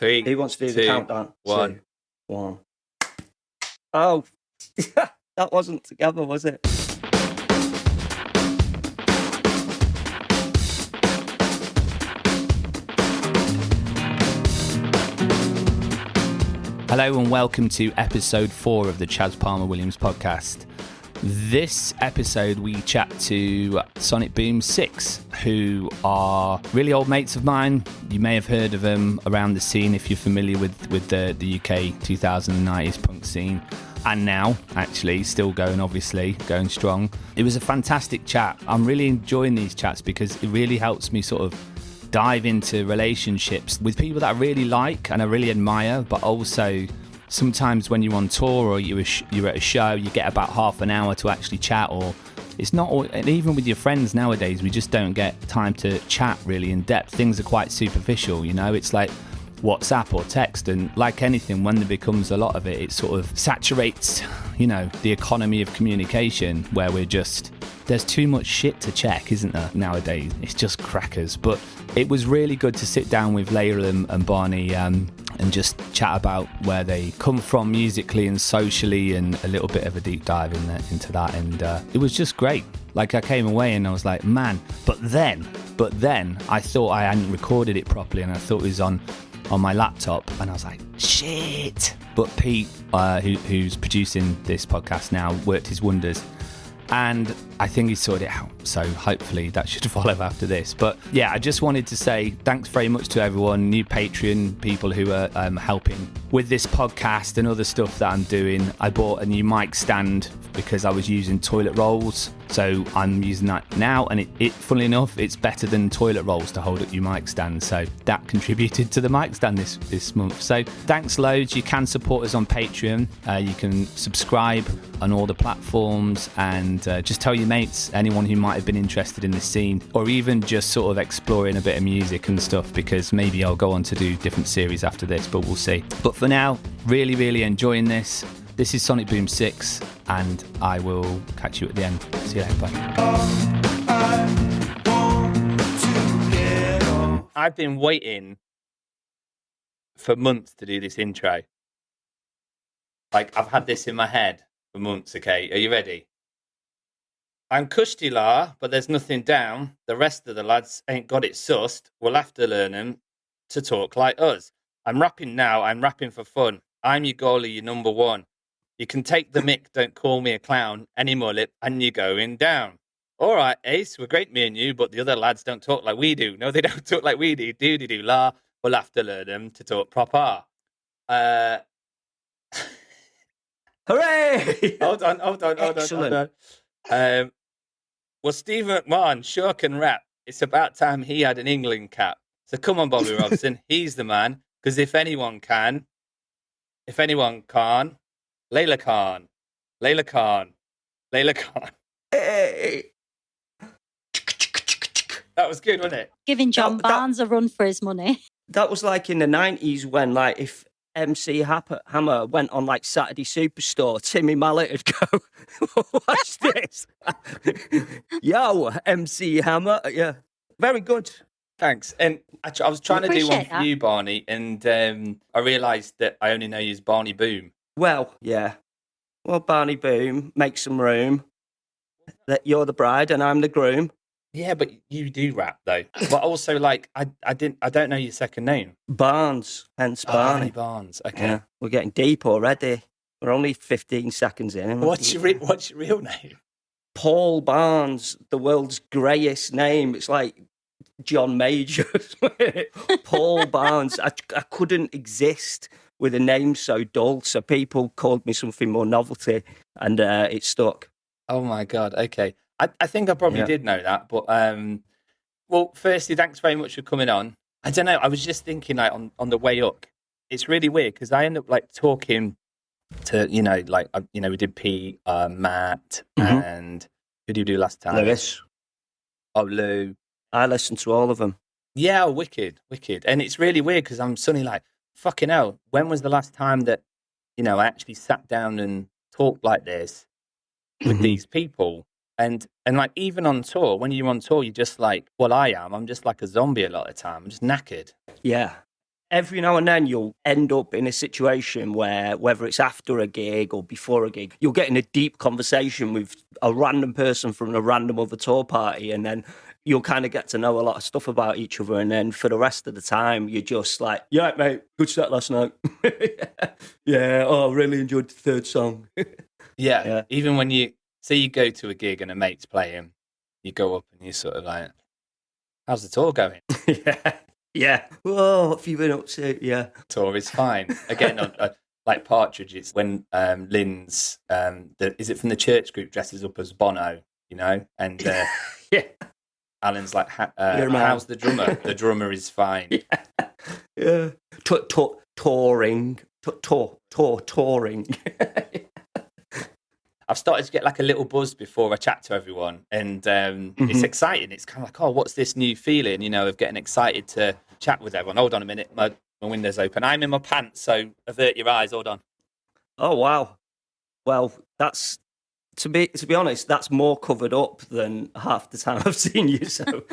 3, Who wants to do 2, the countdown? 1. 2, 1. Oh, that wasn't together, was it? Hello and welcome to episode 4 of the Chaz Palmer Williams podcast. This episode we chat to Sonic Boom 6, who are really old mates of mine. You may have heard of them around the scene if you're familiar with the UK 2090s punk scene. And now, actually, still going, obviously, going strong. It was a fantastic chat. I'm really enjoying these chats because it really helps me sort of dive into relationships with people that I really like and I really admire, but also sometimes when you're on tour or you're at a show, you get about half an hour to actually chat, or it's not, and even with your friends nowadays, we just don't get time to chat really in depth. Things are quite superficial, you know, it's like WhatsApp or text, and like anything, when there becomes a lot of it, it sort of saturates, you know, the economy of communication where there's too much shit to check, isn't there, nowadays? It's just crackers. But it was really good to sit down with Laila and Barney and just chat about where they come from musically and socially, and a little bit of a deep dive into that. And it was just great. Like, I came away and I was like, man. But then I thought I hadn't recorded it properly, and I thought it was on my laptop, and I was like, shit. But Pete, who's producing this podcast now, worked his wonders. And I think he sorted it out, so hopefully that should follow after this. But yeah, I just wanted to say thanks very much to everyone, new Patreon people who are helping with this podcast and other stuff that I'm doing. I bought a new mic stand because I was using toilet rolls, so I'm using that now, and it funnily enough, it's better than toilet rolls to hold up your mic stand, so that contributed to the mic stand this month. So thanks loads. You can support us on Patreon. You can subscribe on all the platforms, and just tell your mates, anyone who might have been interested in the scene, or even just sort of exploring a bit of music and stuff, because maybe I'll go on to do different series after this, but we'll see. But for now, really, really enjoying this. This is Sonic Boom 6, and I will catch you at the end. See you later, bye. I've been waiting for months to do this intro. Like, I've had this in my head for months, okay? Are you ready? I'm Kushti La, but there's nothing down. The rest of the lads ain't got it sussed. We'll have to learn them to talk like us. I'm rapping now. I'm rapping for fun. I'm your goalie, your number one. You can take the mick, don't call me a clown. Any mullet, and you're going down. All right, Ace, we're great, me and you, but the other lads don't talk like we do. No, they don't talk like we do. Do, la. We'll have to learn them to talk proper. Hooray! Hold on. Excellent. Well, Steve McMahon sure can rap. It's about time he had an England cap. So come on, Bobby Robson. He's the man. Because if anyone can't, Laila Khan. Hey. That was good, wasn't it? Giving John Barnes a run for his money. That was like in the 90s when, like, if MC Hammer went on, like, Saturday Superstore, Timmy Mallet would go, watch this. Yo, MC Hammer. Yeah, very good. Thanks. And I was trying to do one for you, Barney, and I realised that I only know you as Barney Boom. Well, yeah. Well, Barney Boom, make some room. That you're the bride and I'm the groom. Yeah, but you do rap though. But also, like, I don't know your second name. Barnes, hence Barney. Barnes. Okay. Yeah, we're getting deep already. We're only 15 seconds in. What's your real name? Paul Barnes, the world's greyest name. It's like John Majors. Paul Barnes. I couldn't exist with a name so dull, so people called me something more novelty, and it stuck. Oh my God. Okay. I think I probably did know that, but well, firstly, thanks very much for coming on. I don't know, I was just thinking, like, on the way up, it's really weird because I end up, like, talking to, you know, like, we did Pete, Matt, and who did we do last time? Lewis. Oh, Lou. I listened to all of them. Yeah, wicked. And it's really weird because I'm suddenly like, fucking hell, when was the last time that, you know, I actually sat down and talked like this with these people? And like, even on tour, when you're on tour, you're just like, well, I'm just like a zombie a lot of the time. I'm just knackered. Yeah. every now and then you'll end up in a situation where, whether it's after a gig or before a gig, you'll get in a deep conversation with a random person from a random other tour party, and then you'll kind of get to know a lot of stuff about each other. And then for the rest of the time, you're just like, yeah, mate, good set last night. Yeah, oh, I really enjoyed the third song. Yeah. Even when you go to a gig and a mate's playing, you go up and you're sort of like, how's the tour going? Yeah. Oh, what have you been up to? Yeah. Tour is fine. Again, like Partridge, it's when Lynn's, is it from the church group, dresses up as Bono, you know? And Yeah. Alan's like, how's the drummer? The drummer is fine. Yeah. Touring. Touring. I've started to get like a little buzz before I chat to everyone, and it's exciting. It's kind of like, oh, what's this new feeling, you know, of getting excited to chat with everyone. Hold on a minute, my window's open. I'm in my pants, so avert your eyes. Hold on. Oh, wow. Well, that's, to be honest, that's more covered up than half the time I've seen you, so.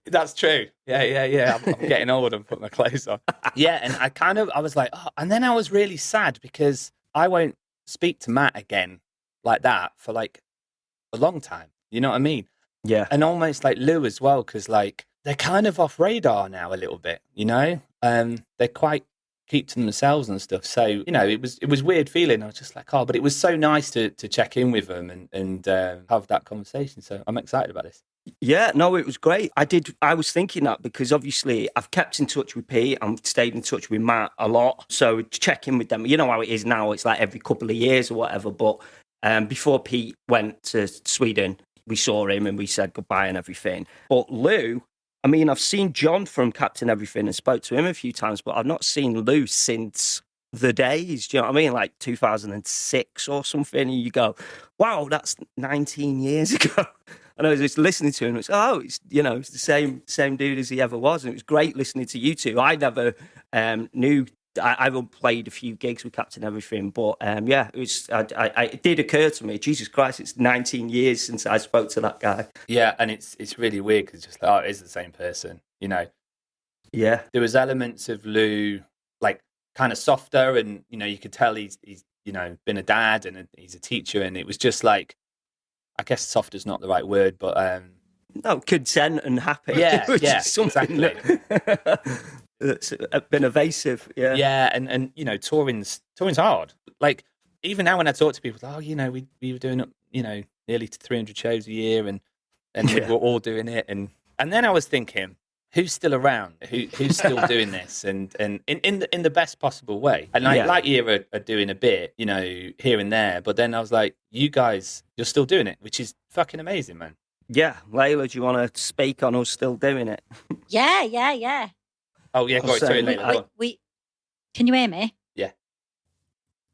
That's true. Yeah. I'm getting old and put my clothes on. Yeah, and I was like, oh, and then I was really sad because I won't speak to Matt again like that for like a long time. You know what I mean? Yeah. And almost like Lou as well, because like they're kind of off radar now a little bit, you know? They're quite keep to themselves and stuff. So, you know, it was weird feeling. I was just like, oh, but it was so nice to check in with them and have that conversation. So I'm excited about this. Yeah, no, it was great. I was thinking that because obviously I've kept in touch with Pete. I've stayed in touch with Matt a lot. So to check in with them, you know how it is now. It's like every couple of years or whatever. But before Pete went to Sweden, we saw him and we said goodbye and everything. But Lou, I mean, I've seen John from Captain Everything and spoke to him a few times, but I've not seen Lou since the days. Do you know what I mean? Like 2006 or something. And you go, wow, that's 19 years ago. And I was just listening to him. It's it's the same dude as he ever was. And it was great listening to you two. I never knew. I've played a few gigs with Captain Everything, but it was. It did occur to me, Jesus Christ, it's 19 years since I spoke to that guy. Yeah, and it's really weird because it's just like, it is the same person, you know. Yeah, there was elements of Lou like kind of softer, and you know you could tell he's you know been a dad and he's a teacher, and it was just like, I guess soft is not the right word, but no, content and happy. Yeah, exactly. That's been evasive, yeah, and you know, touring's hard. Like even now when I talk to people, oh, you know, we were doing nearly 300 shows a year, and we were all doing it, and then I was thinking, who's still around? Who's still doing this, and in the best possible way? And like you are doing a bit, you know, here and there, but then I was like, you guys, you're still doing it, which is fucking amazing, man. Yeah, Laila, do you want to speak on us still doing it? Yeah. Oh yeah, go sorry, Laila. Can you hear me? Yeah.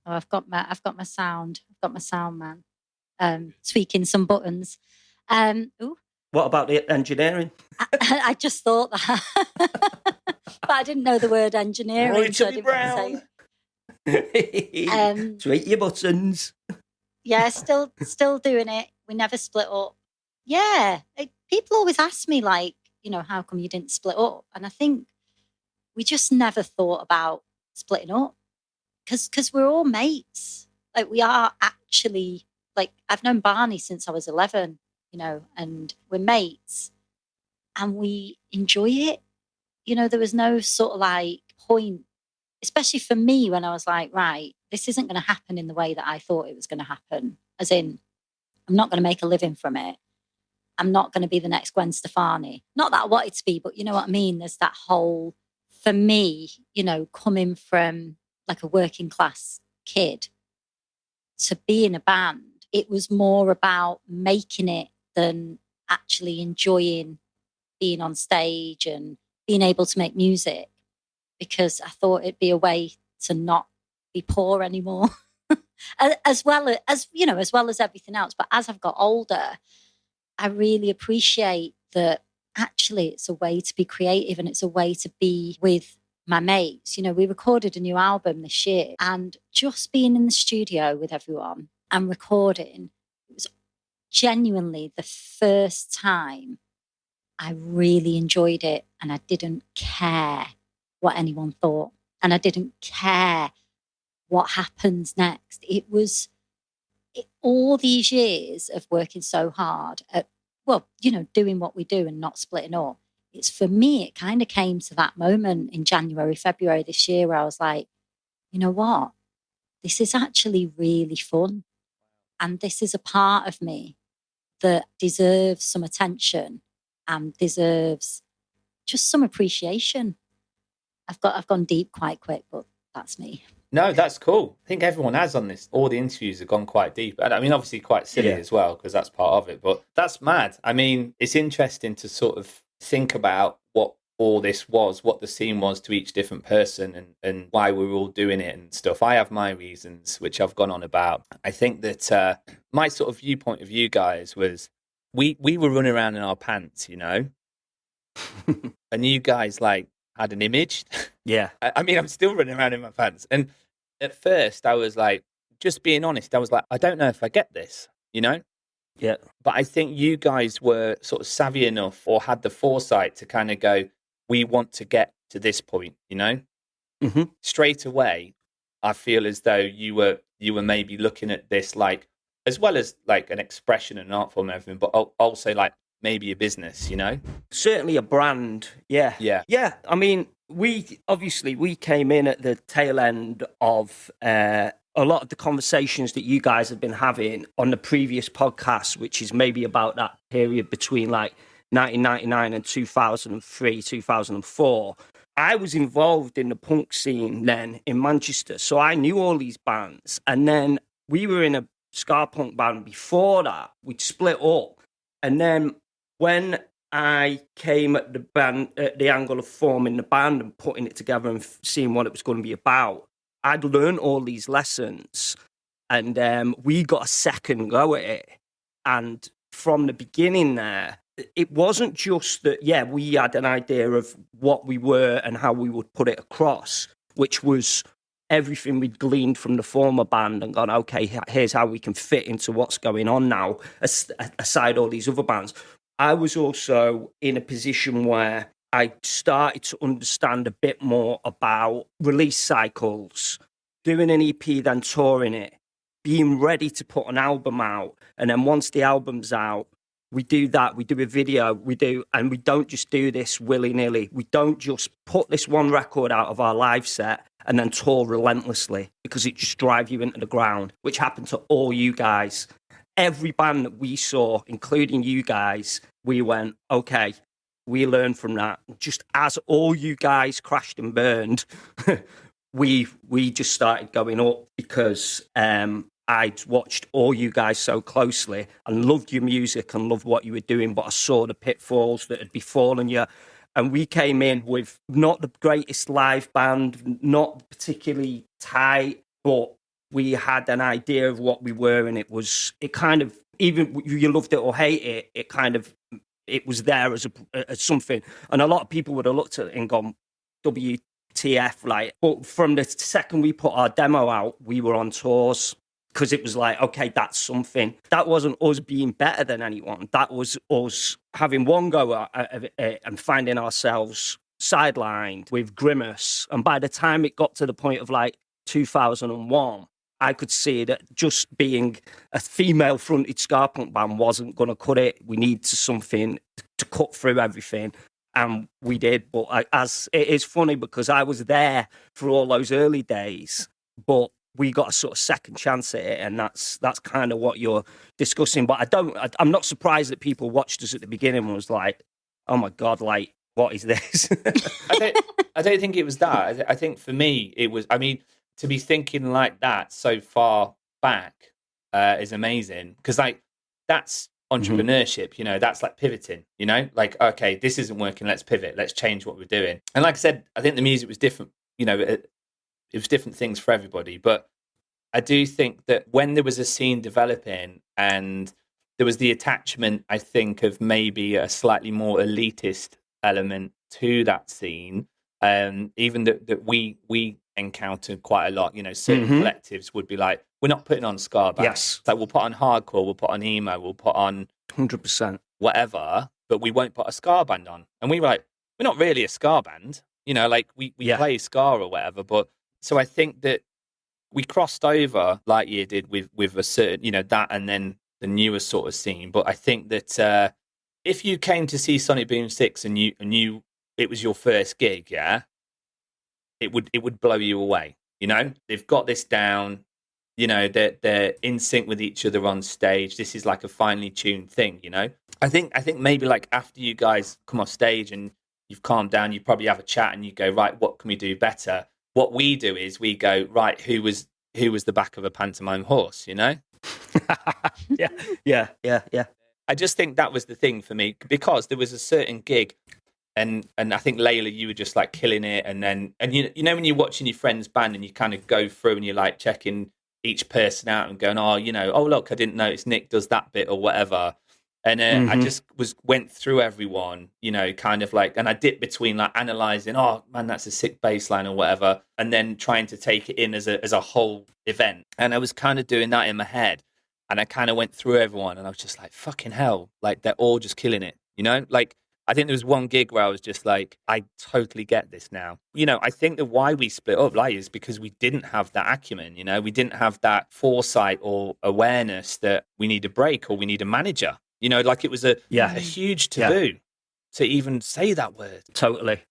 Oh, I've got my sound. I've got my sound man. Tweaking some buttons. Ooh. What about the engineering? I just thought that, but I didn't know the word engineering. Roy So I didn't want to say it. Tweak your buttons. Yeah, still doing it. We never split up. Yeah, people always ask me, like, you know, how come you didn't split up? And I think we just never thought about splitting up because we're all mates. Like, we are actually, like, I've known Barney since I was 11, you know, and we're mates and we enjoy it. You know, there was no sort of like point, especially for me, when I was like, right, this isn't going to happen in the way that I thought it was going to happen. As in, I'm not going to make a living from it. I'm not going to be the next Gwen Stefani. Not that I wanted to be, but you know what I mean? There's that whole, for me, you know, coming from like a working class kid to be in a band, it was more about making it than actually enjoying being on stage and being able to make music, because I thought it'd be a way to not be poor anymore. as well as everything else. But as I've got older, I really appreciate that actually it's a way to be creative and it's a way to be with my mates. You know, we recorded a new album this year, and just being in the studio with everyone and recording, it was genuinely the first time I really enjoyed it, and I didn't care what anyone thought. and I didn't care what happens next. It was all these years of working so hard at, well, doing what we do and not splitting up. It's for me, it kind of came to that moment in January, February this year where I was like, you know what? This is actually really fun. And this is a part of me that deserves some attention and deserves just some appreciation. I've gone deep quite quick, but that's me. No, that's cool. I think everyone has on this. All the interviews have gone quite deep. And I mean, obviously quite silly as well, because that's part of it. But that's mad. I mean, it's interesting to sort of think about what all this was, what the scene was to each different person and why we were all doing it and stuff. I have my reasons, which I've gone on about. I think that my sort of viewpoint of you guys was we were running around in our pants, and you guys had an image. Yeah. I mean, I'm still running around in my pants. And at first I was like, just being honest, I was like, I don't know if I get this, Yeah. But I think you guys were sort of savvy enough or had the foresight to kind of go, we want to get to this point, Mm-hmm. Straight away, I feel as though you were maybe looking at this as well as an expression and an art form and everything, but also maybe a business, Certainly a brand. Yeah. Yeah. Yeah. I mean, we came in at the tail end of a lot of the conversations that you guys have been having on the previous podcast, which is maybe about that period between 1999 and 2003, 2004. I was involved in the punk scene then in Manchester, so I knew all these bands. And then we were in a ska punk band before that. We'd split up. And then when I came at the angle of forming the band and putting it together and seeing what it was going to be about, I'd learned all these lessons, and we got a second go at it. And from the beginning there, it wasn't just that, we had an idea of what we were and how we would put it across, which was everything we'd gleaned from the former band and gone, okay, here's how we can fit into what's going on now, aside all these other bands. I was also in a position where I started to understand a bit more about release cycles, doing an EP, then touring it, being ready to put an album out. And then once the album's out, we do that, we do a video, and we don't just do this willy-nilly. We don't just put this one record out of our live set and then tour relentlessly because it just drives you into the ground, which happened to all you guys. Every band that we saw, including you guys, we went, okay, we learned from that. Just as all you guys crashed and burned, we just started going up because I'd watched all you guys so closely and loved your music and loved what you were doing, but I saw the pitfalls that had befallen you. And we came in with not the greatest live band, not particularly tight, but we had an idea of what we were, and it kind of, even you loved it or hate it, it was there as something. And a lot of people would have looked at it and gone, WTF, but from the second we put our demo out, we were on tours. Because it was okay, that's something. That wasn't us being better than anyone. That was us having one go at it and finding ourselves sidelined with Grimace. And by the time it got to the point of 2001, I could see that just being a female-fronted ska punk band wasn't going to cut it. We needed something to cut through everything. And we did. But as it is funny because I was there for all those early days, but we got a sort of second chance at it, and that's kind of what you're discussing. But I'm not surprised that people watched us at the beginning and was like, oh my God, what is this? I don't think it was that. I think for me, it was, I mean, to be thinking like that so far back is amazing because that's entrepreneurship, that's pivoting, okay, this isn't working, let's pivot, let's change what we're doing. And like I said, I think the music was different, it was different things for everybody. But I do think that when there was a scene developing and there was the attachment, I think, of maybe a slightly more elitist element to that scene, even that we encountered quite a lot. Certain collectives would be like, we're not putting on ska band. Yes. We'll put on hardcore, we'll put on emo, we'll put on 100% whatever, but we won't put a ska band on. And we were like, we're not really a ska band. You know, like we Yeah. play ska or whatever. But so I think that we crossed over like you did with a certain, you know, that and then the newer sort of scene. But I think that if you came to see Sonic Boom 6 and you it was your first gig, yeah, it would blow you away. You know, they've got this down. You know, they're in sync with each other on stage. This is like a finely tuned thing. You know, I think maybe like after you guys come off stage and you've calmed down, you probably have a chat and you go, right, what can we do better? What we do is we go, right, who was the back of a pantomime horse? You know. yeah. I just think that was the thing for me, because there was a certain gig. And I think Laila, you were just like killing it, and you know when you're watching your friend's band and you kind of go through and you're like checking each person out and going, oh, you know, oh look, I didn't notice Nick does that bit or whatever, and I just went through everyone, you know, kind of like, and I dipped between like analysing, oh man, that's a sick bass line or whatever, and then trying to take it in as a whole event, and I was kind of doing that in my head, and I kind of went through everyone, and I was just like, fucking hell, like they're all just killing it, you know, like. I think there was one gig where I was just like, I totally get this now. You know, I think that why we split up, like, is because we didn't have that acumen, you know, we didn't have that foresight or awareness that we need a break or we need a manager. You know, like it was a huge taboo to even say that word. Totally.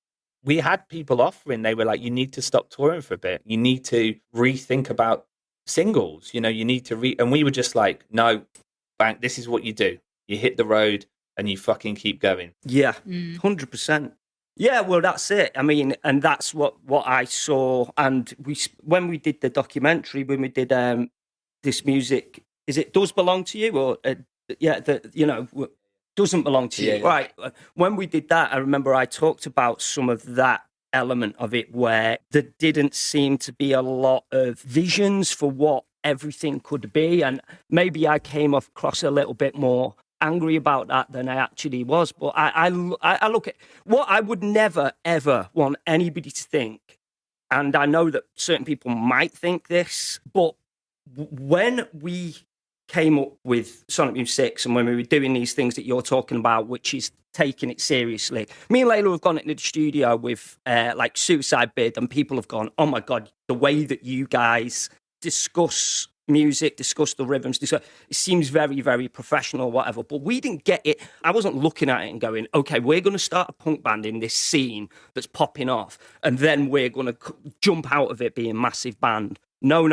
We had people offering, they were like, you need to stop touring for a bit. You need to rethink about singles, you know, you need to and we were just like, no, bang, this is what you do. You hit the road and you fucking keep going. Yeah, 100%. Yeah, well, that's it. I mean, and that's what I saw. And when we did the documentary, when we did this music, is it Does Belong to You? Or, doesn't belong to you. Yeah. Right. When we did that, I remember I talked about some of that element of it where there didn't seem to be a lot of visions for what everything could be. And maybe I came across a little bit more angry about that than I actually was. But I look at what I would never, ever want anybody to think. And I know that certain people might think this, but when we came up with Sonic Boom 6 and when we were doing these things that you're talking about, which is taking it seriously, me and Laila have gone into the studio with like Suicide Bid, and people have gone, oh my God, the way that you guys discuss music, discuss the rhythms, it seems very, very professional, whatever. But we didn't get it. I wasn't looking at it and going, okay, we're going to start a punk band in this scene that's popping off, and then we're going to jump out of it being a massive band. No.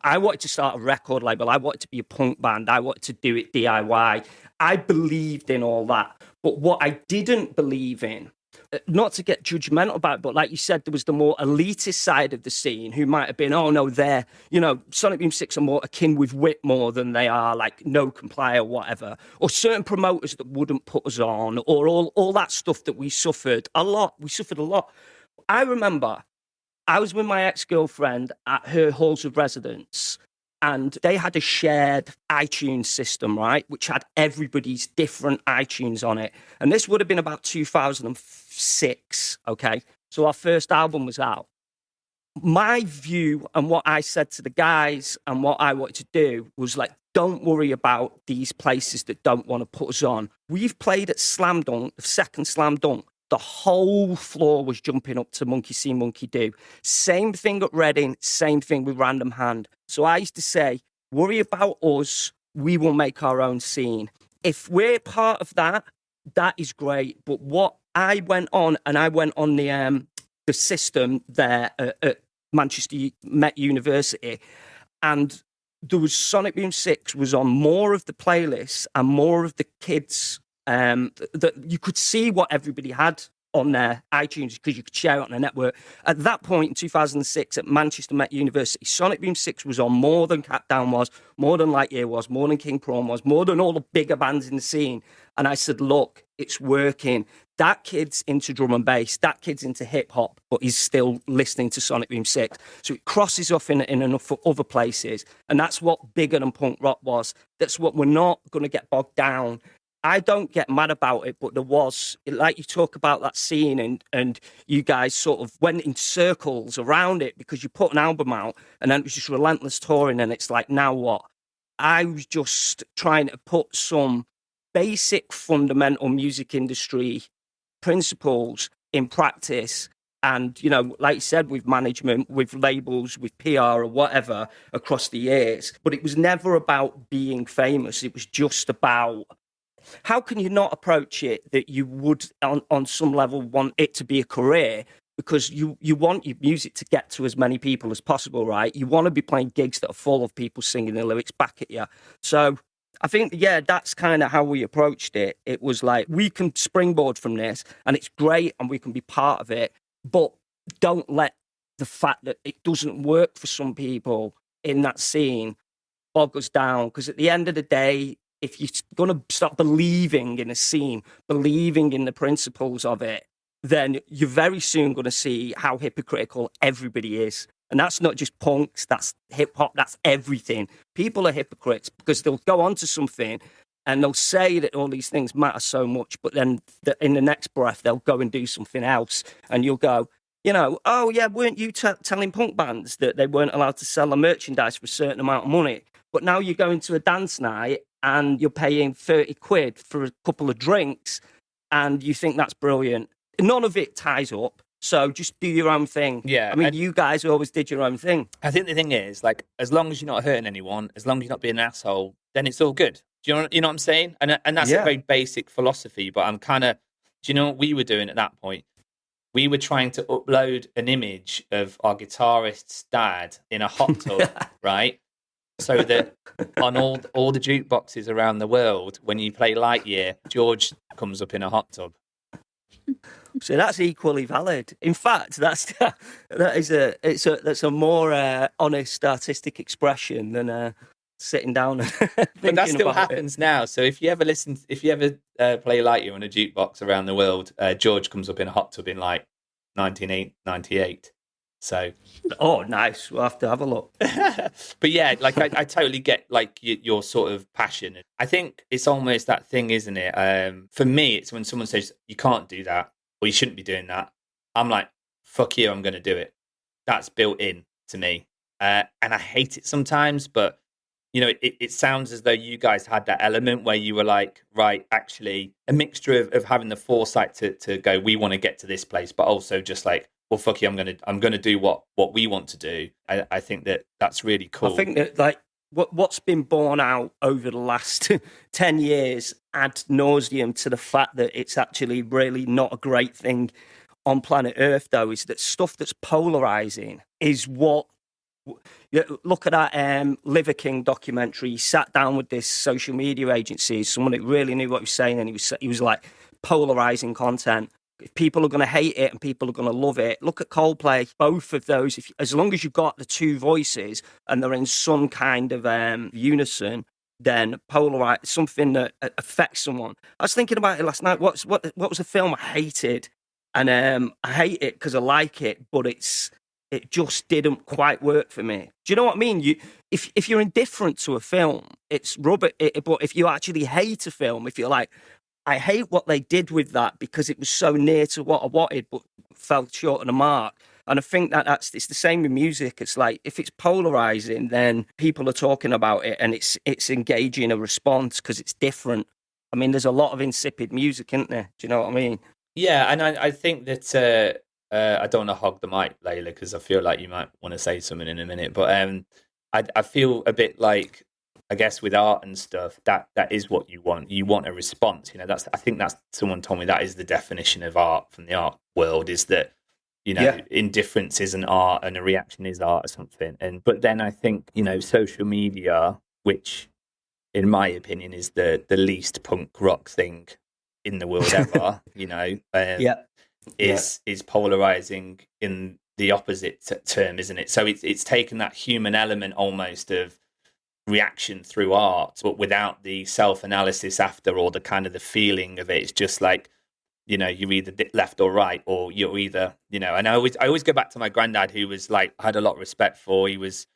I wanted to start a record label. I wanted to be a punk band. I wanted to do it DIY. I believed in all that. But what I didn't believe in, not to get judgmental about it, but like you said, there was the more elitist side of the scene who might have been, oh no, they're, you know, Sonic Boom 6 are more akin with Whitmore than they are like No Comply or whatever, or certain promoters that wouldn't put us on, or all that stuff that we suffered a lot. We suffered a lot. I remember I was with my ex-girlfriend at her halls of residence, and they had a shared iTunes system, right, which had everybody's different iTunes on it. And this would have been about 2006, okay? So our first album was out. My view and what I said to the guys and what I wanted to do was like, don't worry about these places that don't want to put us on. We've played at Slam Dunk, the second Slam Dunk. The whole floor was jumping up to Monkey See, Monkey Do. Same thing at Reading, same thing with Random Hand. So I used to say, worry about us, we will make our own scene. If we're part of that, that is great. But what I went on the system there at Manchester Met University, and there was Sonic Boom 6 was on more of the playlists and more of the kids' that you could see what everybody had on their iTunes because you could share it on the network. At that point in 2006 at Manchester Met University, Sonic Boom 6 was on more than Cat Down was, more than Lightyear was, more than King Prawn was, more than all the bigger bands in the scene. And I said, look, it's working. That kid's into drum and bass, that kid's into hip hop, but he's still listening to Sonic Boom 6. So it crosses off in enough other places. And that's what bigger than punk rock was. That's what we're not going to get bogged down. I don't get mad about it, but there was, like you talk about that scene and you guys sort of went in circles around it because you put an album out and then it was just relentless touring and it's like, now what? I was just trying to put some basic fundamental music industry principles in practice And, you know, like you said, with management, with labels, with PR or whatever across the years. But it was never about being famous. It was just about how can you not approach it that you would, on some level, want it to be a career? Because you want your music to get to as many people as possible, right? You want to be playing gigs that are full of people singing the lyrics back at you. So I think, yeah, that's kind of how we approached it. It was like, we can springboard from this and it's great and we can be part of it, but don't let the fact that it doesn't work for some people in that scene bog us down. Because at the end of the day, if you're going to start believing in a scene, believing in the principles of it, then you're very soon going to see how hypocritical everybody is. And that's not just punks, that's hip hop, that's everything. People are hypocrites because they'll go on to something and they'll say that all these things matter so much, but then in the next breath, they'll go and do something else. And you'll go, you know, oh yeah, weren't you telling punk bands that they weren't allowed to sell their merchandise for a certain amount of money? But now you're going to a dance night and you're paying 30 quid for a couple of drinks and you think that's brilliant. None of it ties up. So just do your own thing. Yeah. I mean, you guys always did your own thing. I think the thing is, like, as long as you're not hurting anyone, as long as you're not being an asshole, then it's all good. Do you know what I'm saying? And that's a very basic philosophy, but I'm kind of, do you know what we were doing at that point? We were trying to upload an image of our guitarist's dad in a hot tub, right? So that on all the jukeboxes around the world, when you play Lightyear, George comes up in a hot tub. So that's equally valid. In fact, that's a more honest artistic expression than sitting down and but that still happens now. So if you ever play Lightyear on a jukebox around the world, George comes up in a hot tub in like 1998. So, oh, nice. We'll have to have a look. But yeah, like I totally get like your sort of passion. I think it's almost that thing, isn't it? For me, it's when someone says you can't do that or you shouldn't be doing that. I'm like, fuck you, I'm going to do it. That's built in to me, and I hate it sometimes. But you know, it sounds as though you guys had that element where you were like, right, actually, a mixture of having the foresight to go, we want to get to this place, but also just like, well, fuck you, I'm gonna do what we want to do. I think that's really cool. I think that like what's been borne out over the last 10 years ad nauseum to the fact that it's actually really not a great thing on planet Earth, though, is that stuff that's polarizing is what. Look at that Liver King documentary. He sat down with this social media agency, someone that really knew what he was saying, and he was like polarizing content. If people are going to hate it and people are going to love it, look at Coldplay. Both of those, as long as you've got the two voices and they're in some kind of unison, then polarize something that affects someone. I was thinking about it last night. What was a film I hated? And I hate it because I like it, but it just didn't quite work for me. Do you know what I mean? If you're indifferent to a film, it's rubbish. But if you actually hate a film, if you're like, I hate what they did with that because it was so near to what I wanted, but fell short of the mark. And I think it's the same with music. It's like, if it's polarizing, then people are talking about it and it's engaging a response because it's different. I mean, there's a lot of insipid music, isn't there? Do you know what I mean? Yeah, and I think that I don't want to hog the mic, Laila, because I feel like you might want to say something in a minute. But I feel a bit like, I guess with art and stuff, that is what you want. You want a response. You know, I think that's, someone told me that is the definition of art from the art world, is that, you know, indifference isn't art and a reaction is art or something. But then I think, you know, social media, which in my opinion is the least punk rock thing in the world ever, you know, is polarizing in the opposite term, isn't it? So it's taken that human element almost of reaction through art, but without the self-analysis after, or the kind of the feeling of it. It's just like, you know, you're either left or right, or you're either, you know. And I always go back to my granddad, who was like, I had a lot of respect for. He was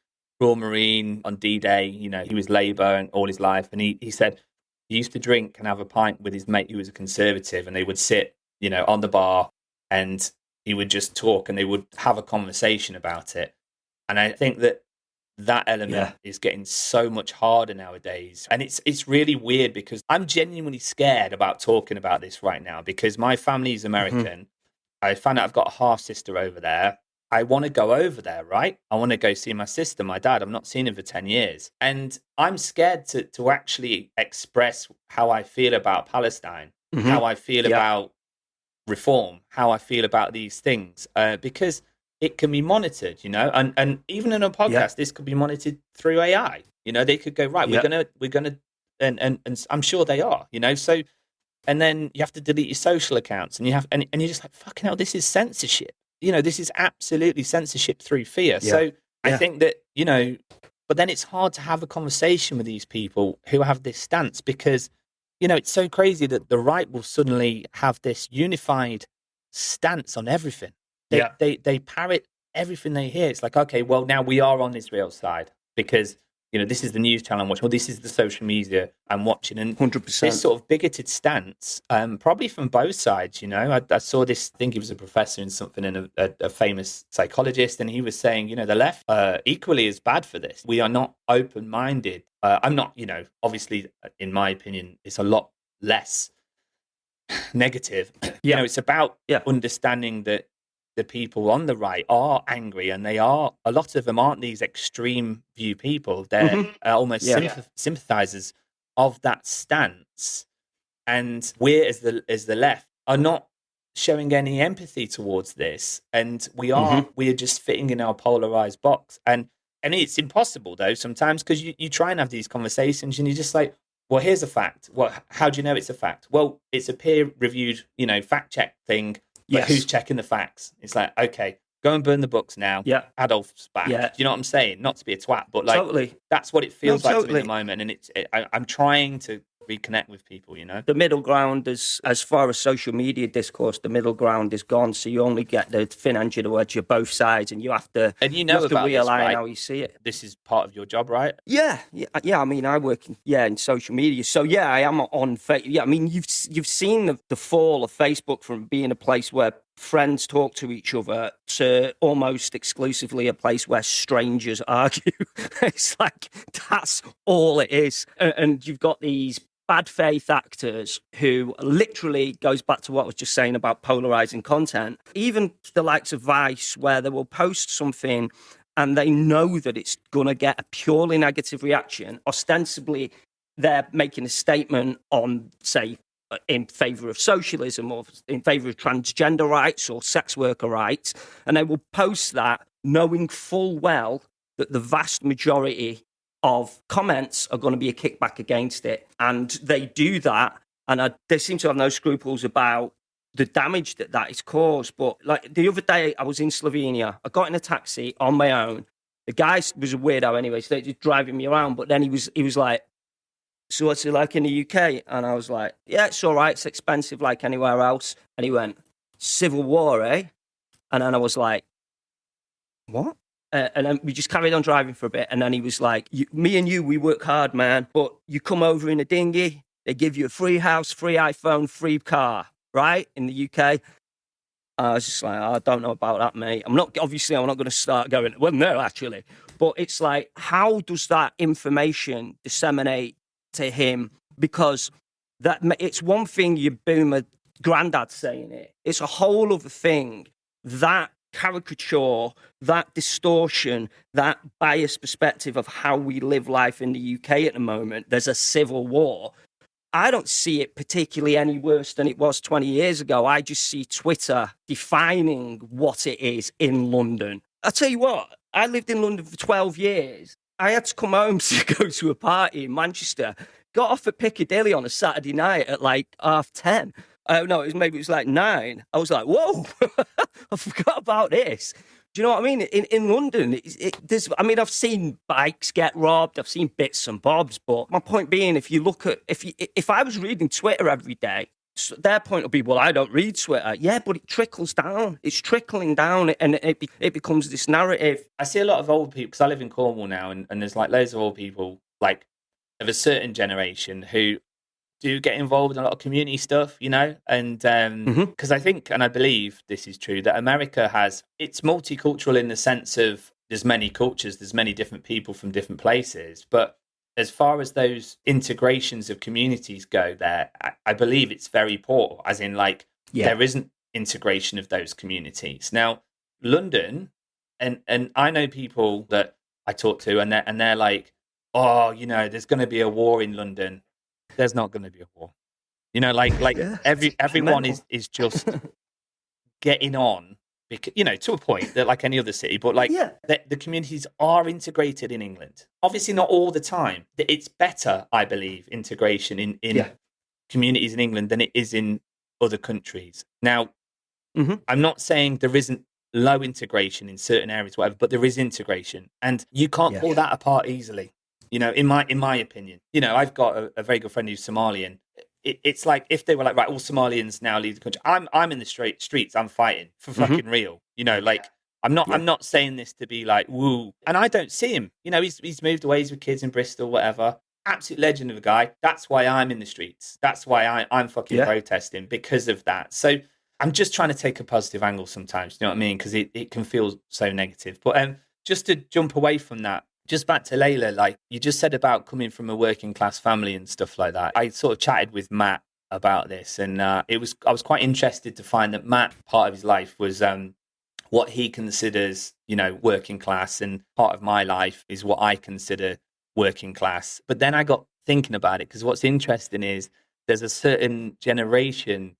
Royal Marine on D-Day, you know, he was Labour and all his life. And he said he used to drink and have a pint with his mate who was a Conservative, and they would sit, you know, on the bar, and he would just talk and they would have a conversation about it. And I think that element is getting so much harder nowadays. And it's really weird because I'm genuinely scared about talking about this right now, because my family's American. I found out I've got a half sister over there. I want to go over there, right? I want to go see my sister, my dad. I've not seen him for 10 years. And I'm scared to actually express how I feel about Palestine, how I feel about reform, how I feel about these things, because it can be monitored, you know, and even in a podcast, this could be monitored through AI. You know, they could go, right, we're gonna, and I'm sure they are, you know, so, and then you have to delete your social accounts, and and you're just like, fucking hell, this is censorship. You know, this is absolutely censorship through fear. So I think that, you know, but then it's hard to have a conversation with these people who have this stance, because, you know, it's so crazy that the right will suddenly have this unified stance on everything. They parrot everything they hear. It's like, okay, well, now we are on Israel's side because, you know, this is the news channel I'm watching, or this is the social media I'm watching. And 100%. This sort of bigoted stance, probably from both sides, you know. I saw this, I think he was a professor in something, and a famous psychologist, and he was saying, you know, the left equally is bad for this. We are not open-minded. I'm not, you know, obviously, in my opinion, it's a lot less negative. You know, it's about understanding that the people on the right are angry, and they are, a lot of them aren't these extreme view people. They're almost sympathizers of that stance. And we as the left are not showing any empathy towards this. And we are just fitting in our polarized box. And it's impossible though sometimes, because you try and have these conversations and you're just like, well, here's a fact. Well, how do you know it's a fact? Well, it's a peer-reviewed, you know, fact-check thing. But who's checking the facts? It's like, okay, go and burn the books now. Yeah. Adolf's back. Yeah. Do you know what I'm saying? Not to be a twat, but like, that's what it feels like to me at the moment. And I'm trying to reconnect with people, you know? The middle ground is, as far as social media discourse, the middle ground is gone. So you only get the thin edge of the wedge of both sides, and you have to, realign how you see it. This is part of your job, right? Yeah. I mean, I work in social media, so I am on. I mean, you've seen the fall of Facebook from being a place where friends talk to each other to almost exclusively a place where strangers argue. It's like, that's all it is. And you've got these bad faith actors who literally, goes back to what I was just saying about polarizing content, even the likes of Vice, where they will post something and they know that it's going to get a purely negative reaction. Ostensibly, they're making a statement on, say, in favour of socialism or in favour of transgender rights or sex worker rights, and they will post that knowing full well that the vast majority of comments are going to be a kickback against it. And they do that, and they seem to have no scruples about the damage that is caused. But like the other day, I was in Slovenia. I got in a taxi on my own. The guy was a weirdo anyway, so he's driving me around. But then he was like, so what's it like in the UK? And I was like, yeah, it's all right. It's expensive like anywhere else. And he went, civil war, eh? And then I was like, what? And then we just carried on driving for a bit. And then he was like, me and you, we work hard, man. But you come over in a dinghy, they give you a free house, free iPhone, free car, right? In the UK. I was just like, I don't know about that, mate. I'm not going to start going, well, no, actually. But it's like, how does that information disseminate to him? Because that it's one thing your boomer granddad saying it. It's a whole other thing, that caricature, that distortion, that biased perspective of how we live life in the UK at the moment. There's a civil war. I don't see it particularly any worse than it was 20 years ago. I just see Twitter defining what it is in London. I'll tell you what, I lived in London for 12 years. I had to come home to go to a party in Manchester. Got off at Piccadilly on a Saturday night at like 10:30. No, it was like 9. I was like, whoa, I forgot about this. Do you know what I mean? In London, I've seen bikes get robbed. I've seen bits and bobs. But my point being, if you look at, if I was reading Twitter every day, so their point will be, well, I don't read Twitter. Yeah, but it trickles down. It's trickling down, and it becomes this narrative. I see a lot of old people, because I live in Cornwall now, and there's like loads of old people, like of a certain generation, who do get involved in a lot of community stuff, you know, and because I think, and I believe this is true, that America it's multicultural in the sense of there's many cultures, there's many different people from different places, but as far as those integrations of communities go there, I believe it's very poor, as in like there isn't integration of those communities. Now, London, and I know people that I talk to, and they're like, oh, you know, there's going to be a war in London. There's not going to be a war. You know, like everyone is just getting on, because, you know, to a point that like any other city, but like the communities are integrated in England. Obviously, not all the time. It's better, I believe, integration in communities in England than it is in other countries. Now, I'm not saying there isn't low integration in certain areas, whatever, but there is integration, and you can't pull that apart easily. You know, in my opinion, you know, I've got a very good friend who's Somalian. It's like if they were like, right, all Somalians now leave the country. I'm in the streets. I'm fighting for fucking real. You know, like I'm not saying this to be like woo. And I don't see him. You know, he's moved away. He's with kids in Bristol, whatever. Absolute legend of a guy. That's why I'm in the streets. That's why I'm fucking protesting, because of that. So I'm just trying to take a positive angle sometimes. You know what I mean? Because it can feel so negative. But just to jump away from that. Just back to Laila, like you just said about coming from a working class family and stuff like that. I sort of chatted with Matt about this, and I was quite interested to find that Matt, part of his life was what he considers, you know, working class, and part of my life is what I consider working class. But then I got thinking about it, because what's interesting is there's a certain generation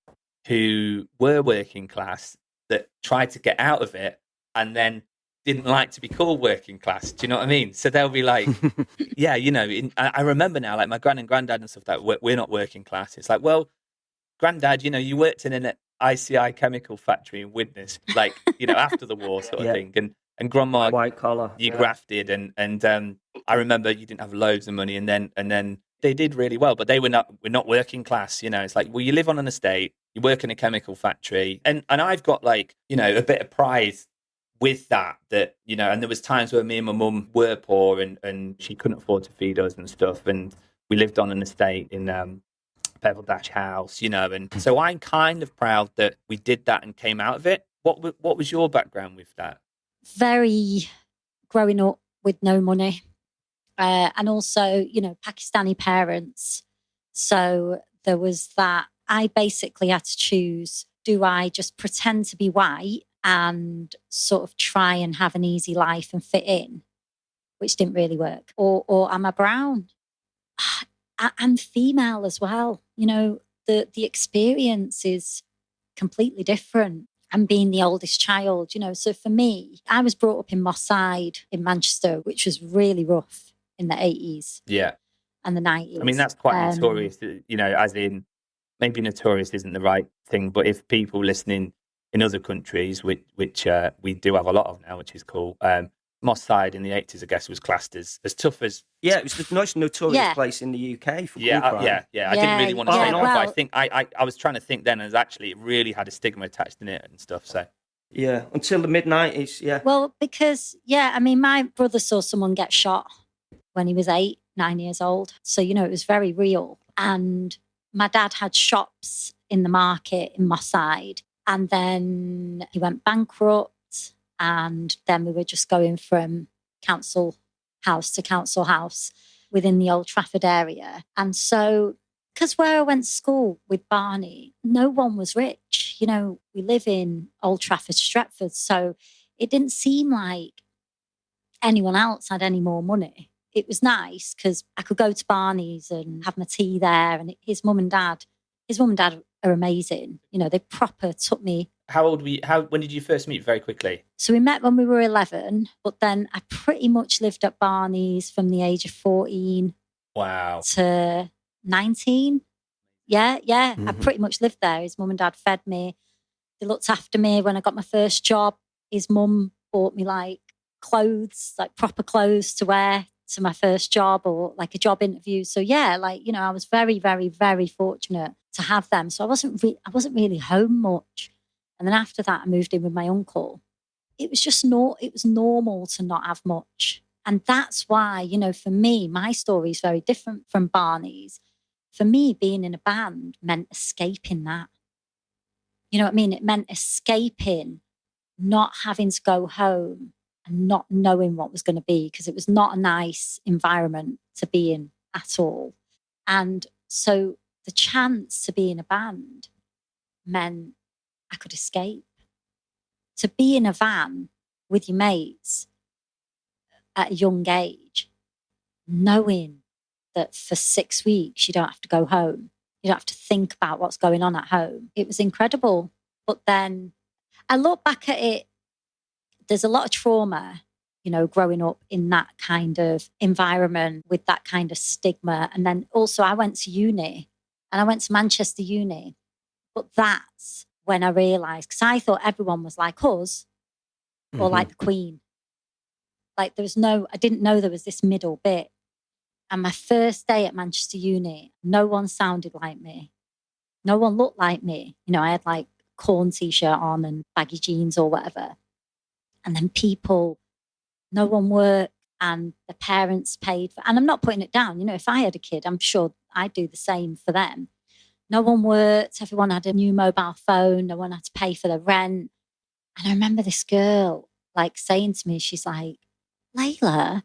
who were working class that tried to get out of it and then didn't like to be called working class. Do you know what I mean? So they'll be like, yeah, you know, I remember now, like my gran and granddad and stuff, that we're not working class. It's like, well, granddad, you know, you worked in an ICI chemical factory in Widnes, like, you know, after the war sort of thing. And grandma, white collar, you grafted, and I remember you didn't have loads of money, and then they did really well, but we're not working class. You know, it's like, well, you live on an estate, you work in a chemical factory, and I've got like, you know, a bit of pride with that, you know, and there was times where me and my mum were poor, and she couldn't afford to feed us and stuff, and we lived on an estate in Pebble Dash House, you know, and so I'm kind of proud that we did that and came out of it. What was your background with that? Very growing up with no money, and also, you know, Pakistani parents. So there was that. I basically had to choose: do I just pretend to be white and sort of try and have an easy life and fit in, which didn't really work, or am I brown and female as well? You know, the experience is completely different. And being the oldest child, you know, so for me, I was brought up in Moss Side in Manchester, which was really rough in the 80s and the 90s. I mean, that's quite notorious, you know, as in, maybe notorious isn't the right thing, but if people listening in other countries, which we do have a lot of now, which is cool. Moss Side in the 80s, I guess, was classed as tough as... Yeah, it was the most notorious place in the UK for crime. I didn't really want to say that, but I think I was trying to think then, as actually it really had a stigma attached in it and stuff, so... Yeah, until the mid-90s, Well, because, I mean, my brother saw someone get shot when he was 9 years old. So, you know, it was very real. And my dad had shops in the market in Moss Side. And then he went bankrupt, and then we were just going from council house to council house within the Old Trafford area. And so, because where I went to school with Barney, no one was rich. You know, we live in Old Trafford, Stretford, so it didn't seem like anyone else had any more money. It was nice because I could go to Barney's and have my tea there, and his mum and dad are amazing. You know, they proper took me. How old were you? When did you first meet? Very quickly. So we met when we were 11, but then I pretty much lived at Barney's from the age of 14 to 19. Yeah. Mm-hmm. I pretty much lived there. His mum and dad fed me. They looked after me when I got my first job. His mum bought me like clothes, like proper clothes to wear to my first job, or like a job interview. So like, you know, I was very, very, very fortunate to have them. So I wasn't really home much. And then after that, I moved in with my uncle. It was just it was normal to not have much. And that's why, you know, for me, my story is very different from Barney's. For me, being in a band meant escaping that. You know what I mean? It meant escaping, not having to go home and not knowing what was going to be, because it was not a nice environment to be in at all. And so the chance to be in a band meant I could escape. To be in a van with your mates at a young age, knowing that for 6 weeks you don't have to go home, you don't have to think about what's going on at home. It was incredible. But then I look back at it, there's a lot of trauma, growing up in that kind of environment with that kind of stigma. And then also I went to uni, and I went to Manchester Uni. But that's when I realised, because I thought everyone was like us or like the Queen. Like I didn't know there was this middle bit. And my first day at Manchester Uni, no one sounded like me. No one looked like me. I had like Corn t-shirt on and baggy jeans or whatever. And then no one worked, and the parents paid for, and I'm not putting it down. If I had a kid, I'm sure I'd do the same for them. No one worked. Everyone had a new mobile phone. No one had to pay for the rent. And I remember this girl like saying to me, she's like, Layla,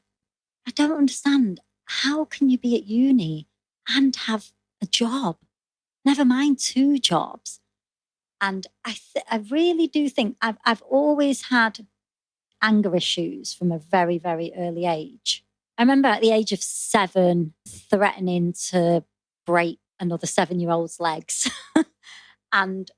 I don't understand. How can you be at uni and have a job? Never mind 2 jobs. And I really do think I've always had anger issues from a very, very early age. I remember at the age of 7 threatening to break another 7-year-old's legs. And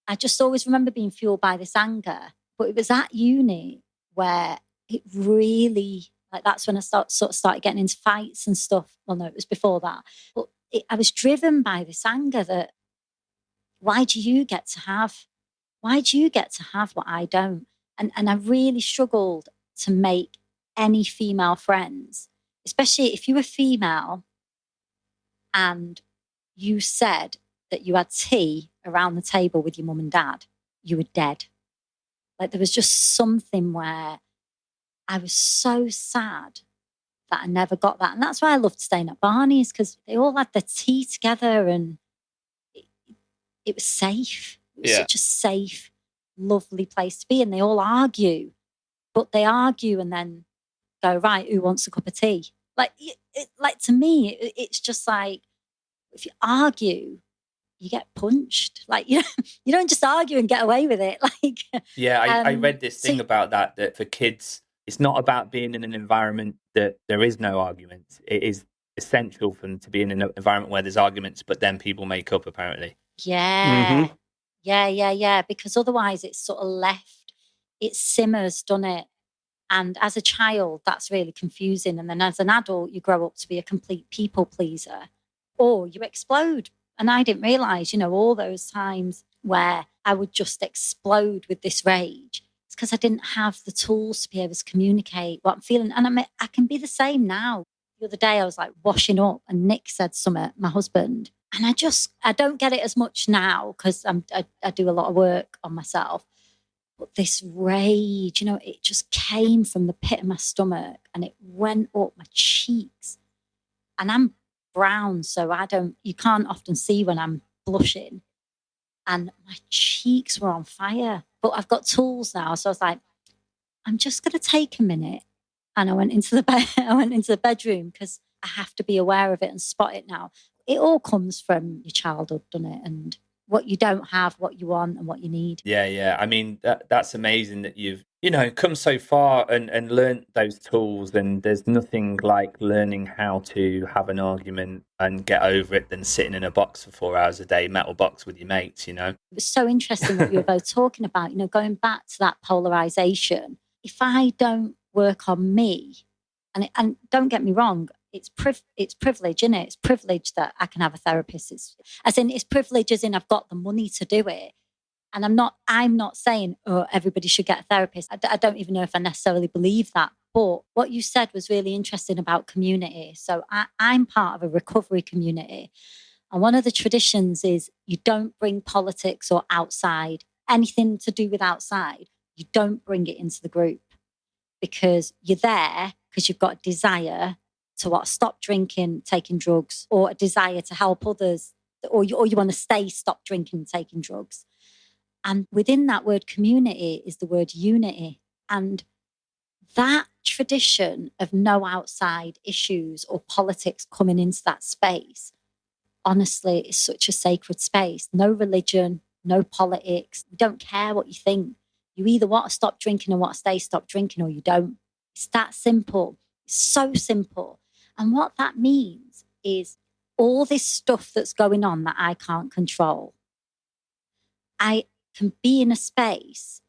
I just always remember being fueled by this anger. But it was at uni where it really, like, that's when I started getting into fights and stuff. Well, no, it was before that. But I was driven by this anger that, why do you get to have what I don't? And I really struggled to make any female friends, especially if you were female and you said that you had tea around the table with your mum and dad, you were dead. Like, there was just something where I was so sad that I never got that. And that's why I loved staying at Barney's, because they all had their tea together, and it was safe. It was such a safe, lovely place to be. And they all argue, but they argue and then go, right, who wants a cup of tea? Like to me, it's just like, if you argue, you get punched. Like, you don't just argue and get away with it. Like, I read this thing about that for kids, it's not about being in an environment that there is no arguments. It is essential for them to be in an environment where there's arguments, but then people make up, apparently. Yeah. Mm-hmm. Yeah. Because otherwise it's sort of left, it simmers, doesn't it? And as a child, that's really confusing. And then as an adult, you grow up to be a complete people pleaser, or you explode. And I didn't realise, all those times where I would just explode with this rage. It's because I didn't have the tools to be able to communicate what I'm feeling. And I can be the same now. The other day I was like washing up, and Nick said something, my husband, and I don't get it as much now because I do a lot of work on myself. But this rage, it just came from the pit of my stomach and it went up my cheeks. And I'm brown, so you can't often see when I'm blushing. And my cheeks were on fire. But I've got tools now. So I was like, I'm just going to take a minute. And I went into the bedroom because I have to be aware of it and spot it now. It all comes from your childhood, doesn't it? And what you don't have, what you want, and what you need. Yeah. I mean, that's amazing that you've, come so far and learned those tools. And there's nothing like learning how to have an argument and get over it than sitting in a box for 4 hours a day, metal box with your mates, It was so interesting what you were both talking about, going back to that polarization. If I don't work on me, and don't get me wrong, it's privilege, isn't it? It's privilege that I can have a therapist. It's privilege as in I've got the money to do it. And I'm not saying, everybody should get a therapist. I don't even know if I necessarily believe that. But what you said was really interesting about community. So I'm part of a recovery community. And one of the traditions is you don't bring politics or outside, anything to do with outside. You don't bring it into the group, because you're there because you've got a desire to stop drinking, taking drugs, or a desire to help others, or you want to stop drinking and taking drugs. And within that word community is the word unity. And that tradition of no outside issues or politics coming into that space, honestly, is such a sacred space. No religion, no politics. We don't care what you think. You either want to stop drinking and want to stop drinking, or you don't. It's that simple. It's so simple. And what that means is all this stuff that's going on that I can't control, I can be in a space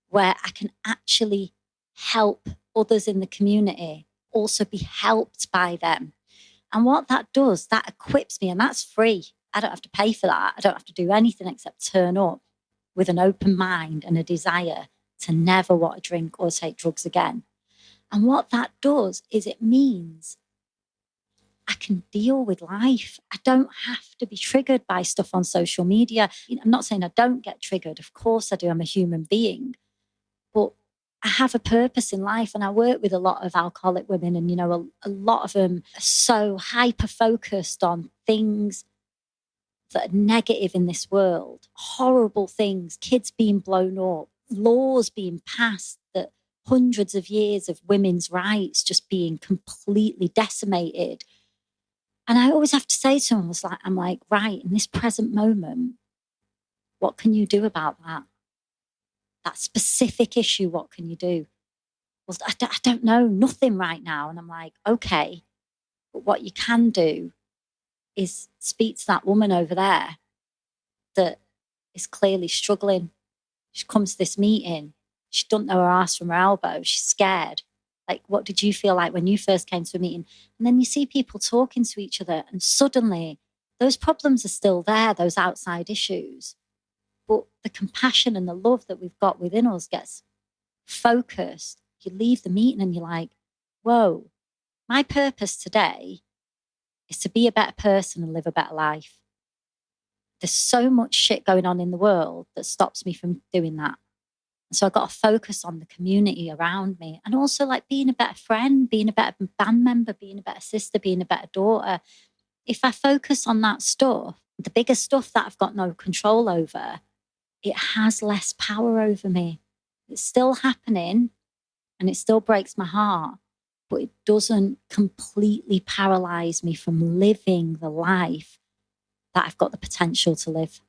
where I can actually help others in the community also be helped by them. And what that does, that equips me, and that's free. I don't have to pay for that. I don't have to do anything except turn up with an open mind and a desire to never want to drink or take drugs again. And what that does is it means I can deal with life. I don't have to be triggered by stuff on social media. I'm not saying I don't get triggered. Of course I do. I'm a human being. But I have a purpose in life, and I work with a lot of alcoholic women, and, a lot of them are so hyper-focused on things that are negative in this world, horrible things, kids being blown up, laws being passed, that hundreds of years of women's rights just being completely decimated. And I always have to say to them, I'm like, right, in this present moment, what can you do about that? That specific issue, what can you do? Well, I don't know, nothing right now. And I'm like, okay, but what you can do is speak to that woman over there that is clearly struggling. She comes to this meeting. She doesn't know her ass from her elbow. She's scared. Like, what did you feel like when you first came to a meeting? And then you see people talking to each other, and suddenly those problems are still there, those outside issues. But the compassion and the love that we've got within us gets focused. You leave the meeting and you're like, whoa, my purpose today is to be a better person and live a better life. There's so much shit going on in the world that stops me from doing that. And so I've got to focus on the community around me, and also like being a better friend, being a better band member, being a better sister, being a better daughter. If I focus on that stuff, the bigger stuff that I've got no control over, it has less power over me. It's still happening and it still breaks my heart, but it doesn't completely paralyze me from living the life that I've got the potential to live.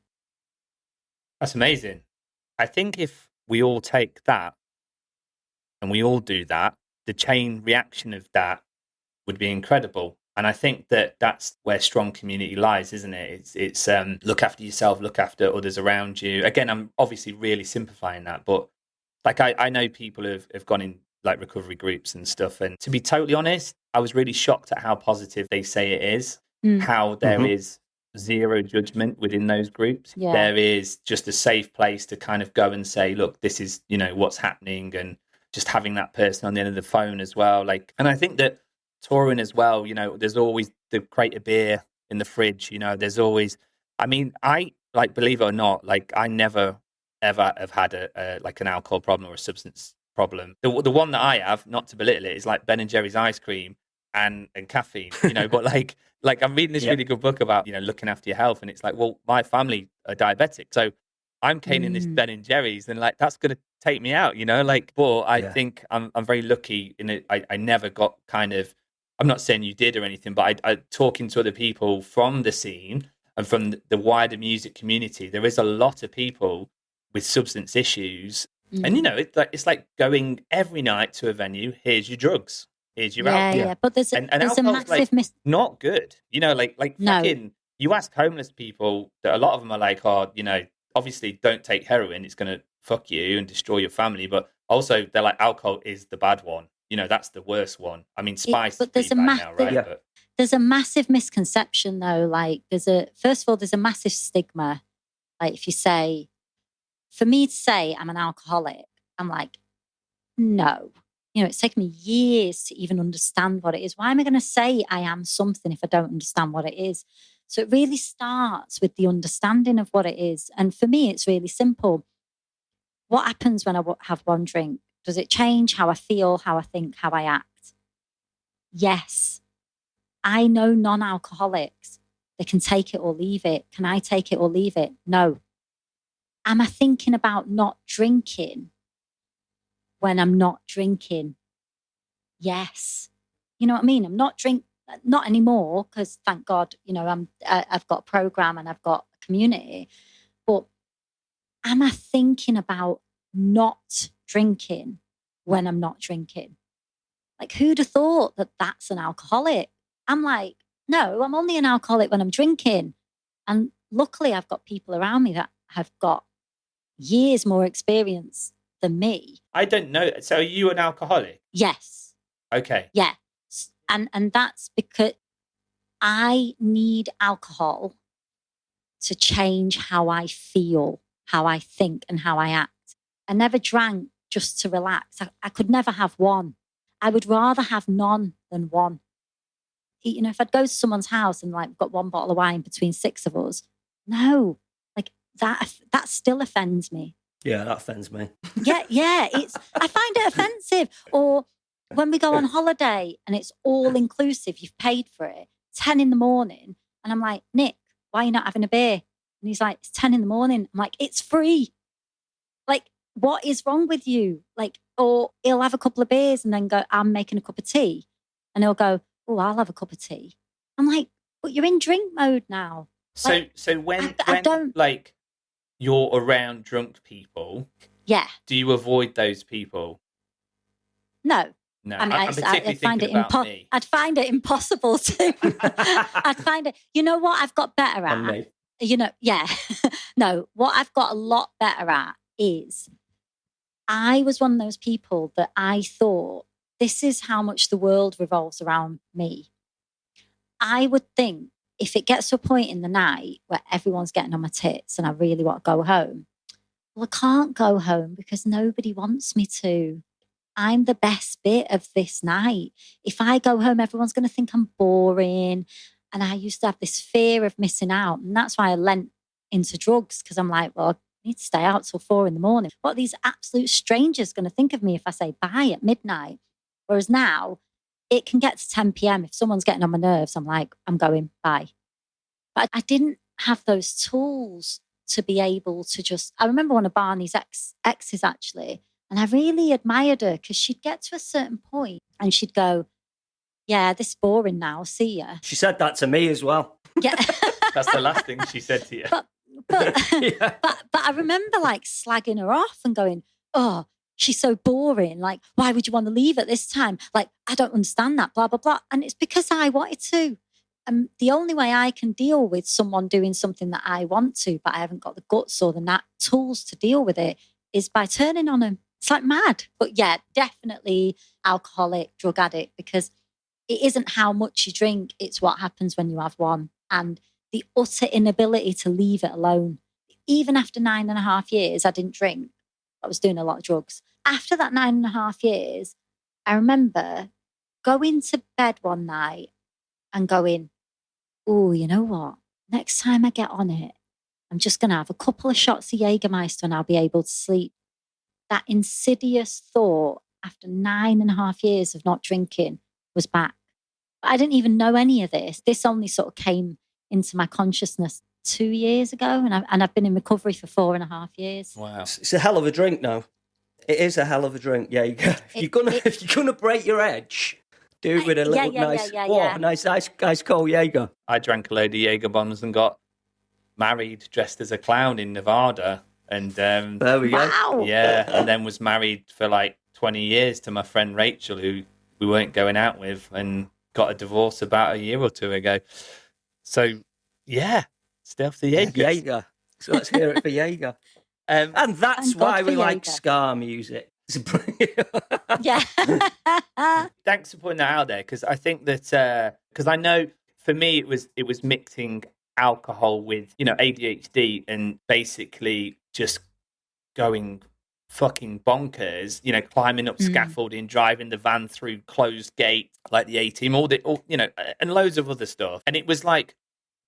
That's amazing. I think if we all take that and we all do that, the chain reaction of that would be incredible. And I think that that's where strong community lies, isn't it? It's look after yourself, look after others around you. Again, I'm obviously really simplifying that, but like I know people have gone in like recovery groups and stuff. And to be totally honest, I was really shocked at how positive they say it is, how there is zero judgment within those groups. Yeah. There is just a safe place to kind of go and say, look, this is, what's happening, and just having that person on the end of the phone as well. Like, and I think that touring as well, there's always the crate of beer in the fridge, there's always, I like, believe it or not, like I never ever have had a like an alcohol problem or a substance problem. The one that I have, not to belittle it, is like Ben and Jerry's ice cream and caffeine, but like I'm reading this really good book about, looking after your health. And it's like, well, my family are diabetic. So I'm caning this Ben and Jerry's, and like, that's going to take me out, but I think I'm very lucky in it. I never got kind of, I'm not saying you did or anything, but I talking to other people from the scene and from the wider music community, there is a lot of people with substance issues. And, it's like going every night to a venue, here's your drugs, here's your alcohol. Yeah, but there's a massive not good. Like no. Fucking, you ask homeless people, that a lot of them are like, oh, obviously don't take heroin, it's going to fuck you and destroy your family. But also they're like, alcohol is the bad one. That's the worst one. I mean, spice is pretty bad now, right? But there's a massive misconception though. Like first of all, there's a massive stigma. Like if you say, for me to say I'm an alcoholic, I'm like, no. It's taken me years to even understand what it is. Why am I going to say I am something if I don't understand what it is? So it really starts with the understanding of what it is. And for me, it's really simple. What happens when I have one drink? Does it change how I feel, how I think, how I act? Yes. I know non-alcoholics. They can take it or leave it. Can I take it or leave it? No. Am I thinking about not drinking when I'm not drinking? Yes. You know what I mean? I'm not anymore, because thank God, I've got a program and I've got a community. am I thinking about not drinking when I'm not drinking? Like, who'd have thought that that's an alcoholic? I'm like, no, I'm only an alcoholic when I'm drinking. And luckily, I've got people around me that have got years more experience than me. I don't know. So are you an alcoholic? Yes. Okay. Yeah. And that's because I need alcohol to change how I feel, how I think, and how I act. I never drank just to relax. I could never have one. I would rather have none than one. You know, if I'd go to someone's house and like got one bottle of wine between 6 of us, no, like that still offends me. Yeah, that offends me. Yeah, I find it offensive. Or when we go on holiday and it's all inclusive, you've paid for it, 10 in the morning, and I'm like, Nick, why are you not having a beer? And he's like, it's 10 in the morning. I'm like, it's free. Like, what is wrong with you? Like, or he'll have a couple of beers and then go, I'm making a cup of tea. And he'll go, oh, I'll have a cup of tea. I'm like, but you're in drink mode now. So Like, so when I don't. like you're around drunk people, Yeah, do you avoid those people? no. No, I mean, I'm particularly I'd find thinking it about me. I'd find it impossible to. I'd find it. You know what I've got better And at? me. You know, yeah. No, what I've got a lot better at is I was one of those people that I thought this is how much the world revolves around me. I would think if it gets to a point in the night where everyone's getting on my tits and I really want to go home, well, I can't go home because nobody wants me to. I'm the best bit of this night. If I go home, everyone's going to think I'm boring. And I used to have this fear of missing out. And that's why I lent into drugs, because I'm like, well, I need to stay out till 4 a.m. What are these absolute strangers going to think of me if I say bye at midnight? Whereas now it can get to 10 p.m. If someone's getting on my nerves, I'm like, I'm going, bye. But I didn't have those tools to be able to just, I remember one of Barney's exes actually, and I really admired her because she'd get to a certain point and she'd go, yeah, this is boring now. See ya. She said that to me as well. Yeah. That's the last thing she said to you. Yeah. but I remember like slagging her off and going, oh, she's so boring. Like, why would you want to leave at this time? Like, I don't understand that, blah, blah, blah. And it's because I wanted to. The only way I can deal with someone doing something that I want to, but I haven't got the guts or the tools to deal with it, is by turning on them. It's like mad. But yeah, definitely alcoholic, drug addict, because it isn't how much you drink, it's what happens when you have one. And the utter inability to leave it alone. Even after 9.5 years, I didn't drink. I was doing a lot of drugs. After that 9.5 years, I remember going to bed one night and going, oh, you know what? Next time I get on it, I'm just going to have a couple of shots of Jägermeister and I'll be able to sleep. That insidious thought after 9.5 years of not drinking was back. I didn't even know any of this. This only sort of came into my consciousness 2 years ago, and I've been in recovery for 4.5 years. Wow. It's a hell of a drink, now. It is a hell of a drink. Yeah, if you're gonna break your edge, do it with a little nice cold Jaeger. I drank a load of Jaeger bombs and got married dressed as a clown in Nevada. And There we go. Wow. yeah, and then was married for like 20 years to my friend Rachel, who we weren't going out with, and got a divorce about a year or two ago. So, yeah, stuff the Jaeger. Jaeger. So let's hear it for Jaeger. And that's Thank God why we for like Jaeger. ska music. Yeah. Thanks for putting that out there, because I think that because I know for me it was mixing alcohol with ADHD and basically just going fucking bonkers, climbing up scaffolding, driving the van through closed gates like the A-Team, all and loads of other stuff. And it was like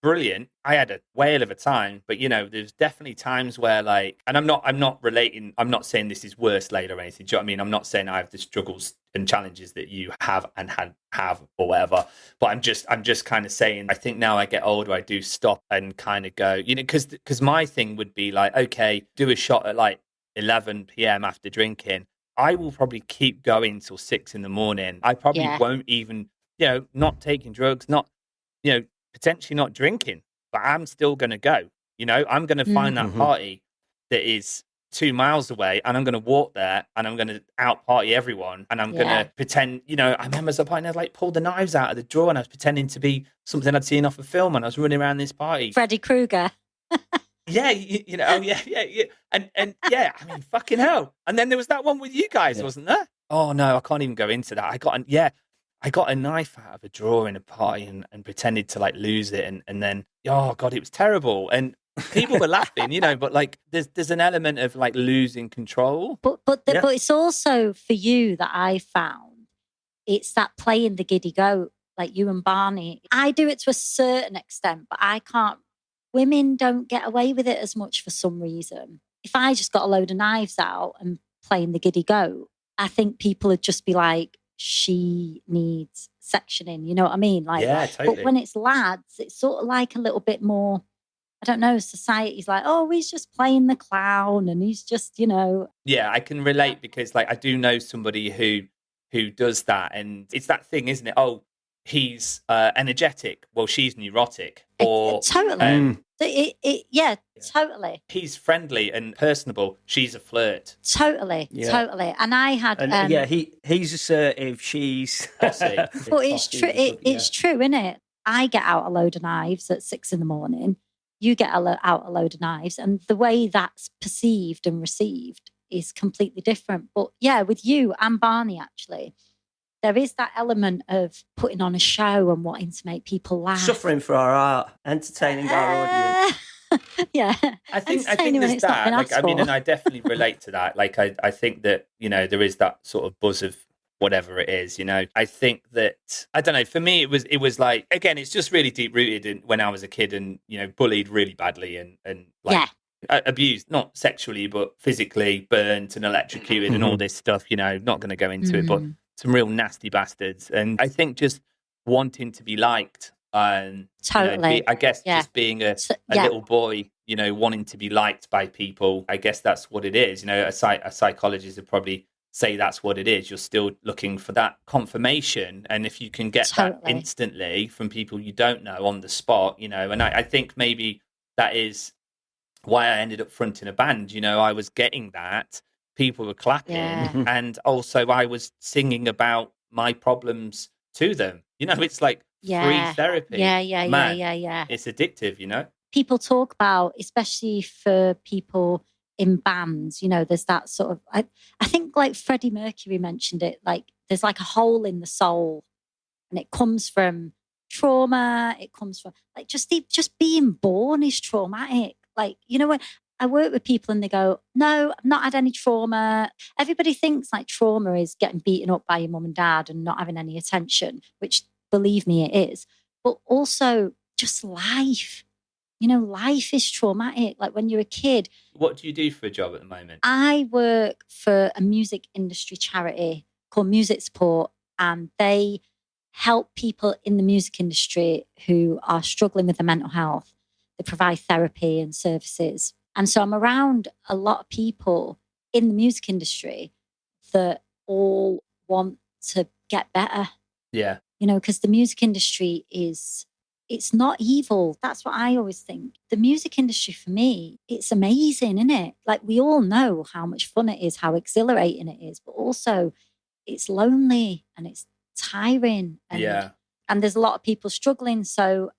brilliant. I had a whale of a time, but there's definitely times where and I'm not saying this is worse later or anything. Do you know what I mean? I'm not saying I have the struggles and challenges that you have and have or whatever, but I'm just kind of saying, I think now I get older, I do stop and kind of go, because my thing would be like, okay, do a shot at like 11 p.m. after drinking. I will probably keep going till 6 a.m. I probably won't even, not taking drugs, not, potentially not drinking, but I'm still going to go. I'm going to find that party. that is 2 miles away, and I'm going to walk there and I'm going to out party everyone, and I'm going to pretend, I remember at some point I like pulled the knives out of the drawer and I was pretending to be something I'd seen off a film, and I was running around this party. Freddy Krueger. Yeah, yeah. And yeah, I mean, fucking hell. And then there was that one with you guys, wasn't there? Oh no, I can't even go into that. I got a knife out of a drawer in a party and pretended to like lose it, and then oh god, it was terrible. And people were laughing, but like there's an element of like losing control. But it's also for you that I found it's that playing the giddy goat, like you and Barney. I do it to a certain extent, but I can't. Women don't get away with it as much for some reason. If I just got a load of knives out and playing the giddy goat, I think people would just be like, she needs sectioning. You know what I mean? Like, yeah, totally. But when it's lads, it's sort of like a little bit more, I don't know, society's like, oh, he's just playing the clown and he's just, Yeah, I can relate because like I do know somebody who does that, and it's that thing, isn't it? Oh, he's energetic. Well, she's neurotic. Or totally. Totally. He's friendly and personable. She's a flirt. Totally. And I had he's assertive. She's bossy. But it's true. It's true, isn't it? I get out a load of knives at 6 a.m. You get out a load of knives, and the way that's perceived and received is completely different. But yeah, with you and Barney, actually, there is that element of putting on a show and wanting to make people laugh. Suffering for our art, entertaining our audience. Yeah. I think there's that. Like, I mean, and I definitely relate to that. Like, I think that, there is that sort of buzz of whatever it is, I think that, I don't know, for me, it was like, again, it's just really deep rooted in when I was a kid and, bullied really badly and like abused, not sexually, but physically burnt and electrocuted and all this stuff, not going to go into it, but some real nasty bastards. And I think just wanting to be liked and totally, I guess just being a little boy, wanting to be liked by people. I guess that's what it is. A psychologist would probably say that's what it is. You're still looking for that confirmation. And if you can get that instantly from people you don't know on the spot, and I think maybe that is why I ended up fronting a band. I was getting that. People were clapping, and also I was singing about my problems to them. It's like free therapy. Yeah. It's addictive. People talk about, especially for people in bands, there's that sort of. I think like Freddie Mercury mentioned it. Like there's like a hole in the soul, and it comes from trauma. It comes from like just being born is traumatic. Like when I work with people and they go, no, I've not had any trauma. Everybody thinks like trauma is getting beaten up by your mum and dad and not having any attention, which believe me, it is. But also just life. Life is traumatic. Like when you're a kid. What do you do for a job at the moment? I work for a music industry charity called Music Support, and they help people in the music industry who are struggling with their mental health. They provide therapy and services. And so I'm around a lot of people in the music industry that all want to get better. Yeah. Because the music industry it's not evil. That's what I always think. The music industry for me, it's amazing, isn't it? Like we all know how much fun it is, how exhilarating it is, but also it's lonely and it's tiring. And there's a lot of people struggling. So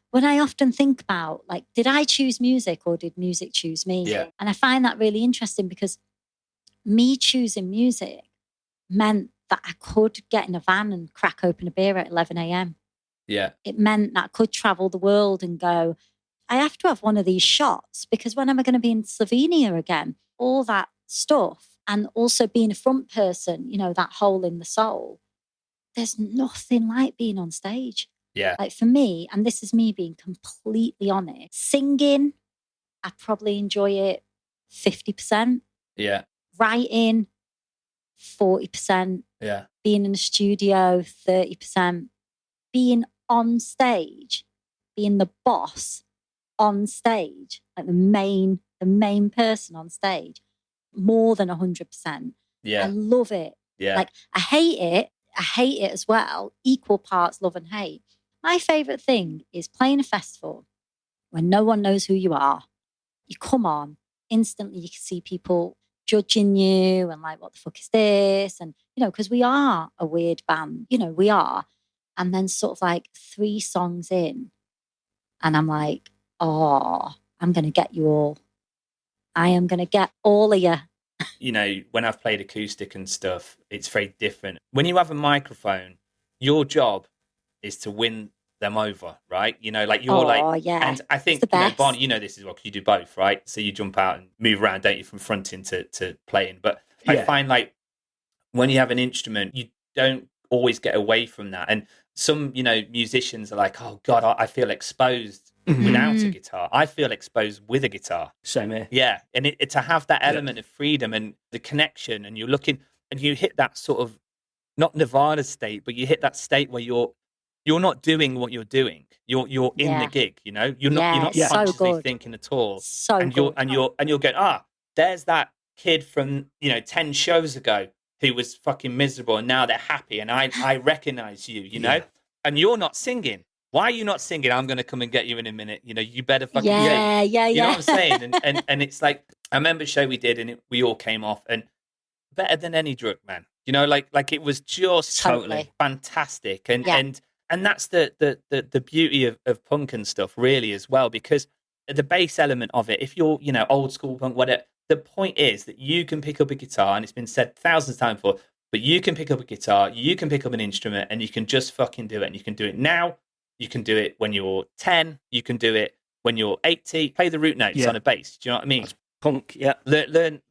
when I often think about, like, did I choose music or did music choose me? Yeah. And I find that really interesting because me choosing music meant that I could get in a van and crack open a beer at 11 a.m. Yeah. It meant that I could travel the world and go, I have to have one of these shots because when am I going to be in Slovenia again? All that stuff. And also being a front person, that hole in the soul. There's nothing like being on stage. Yeah. Like for me, and this is me being completely honest, singing, I probably enjoy it 50%. Yeah. Writing, 40%. Yeah. Being in the studio, 30%. Being on stage, being the boss on stage, like the main person on stage, more than 100%. Yeah. I love it. Yeah. Like I hate it as well. Equal parts love and hate. My favourite thing is playing a festival when no one knows who you are. You come on, instantly you can see people judging you and like, what the fuck is this? And, you know, because we are a weird band, you know, we are. And then sort of like 3 songs in, and I'm like, oh, I'm going to get you all. I am going to get all of you. You know, when I've played acoustic and stuff, it's very different. When you have a microphone, your job is to win them over, right? You know, like you're yeah. and I think, It's the you know, best. Barney, you know this as well, because you do both, right? So you jump out and move around, don't you, from fronting to playing. But I find like when you have an instrument, you don't always get away from that. And some, you know, musicians are like, oh God, I feel exposed without a guitar. I feel exposed with a guitar. Same here. Yeah. And it to have that element of freedom and the connection, and you're looking and you hit that sort of, not nirvana state, but you hit that state where you're not doing what you're doing. You're in the gig, you know. You're not so consciously good. thinking at all. So and good. you're going, there's that kid from, you know, 10 shows ago who was fucking miserable, and now they're happy, and I recognize you, you know. And you're not singing. Why are you not singing? I'm going to come and get you in a minute. You know, you better fucking sing. You know what I'm saying? And it's like, I remember a show we did, and we all came off, and better than any drug, man. You know, like it was just Totally fantastic. And that's the beauty of punk and stuff, really, as well, because the bass element of it, if you're, you know, old school punk, whatever, the point is that you can pick up a guitar, and it's been said thousands of times before, but you can pick up a guitar, you can pick up an instrument, and you can just fucking do it. And you can do it now. You can do it when you're 10. You can do it when you're 80. Play the root notes on a bass. Do you know what I mean? That's punk, Learn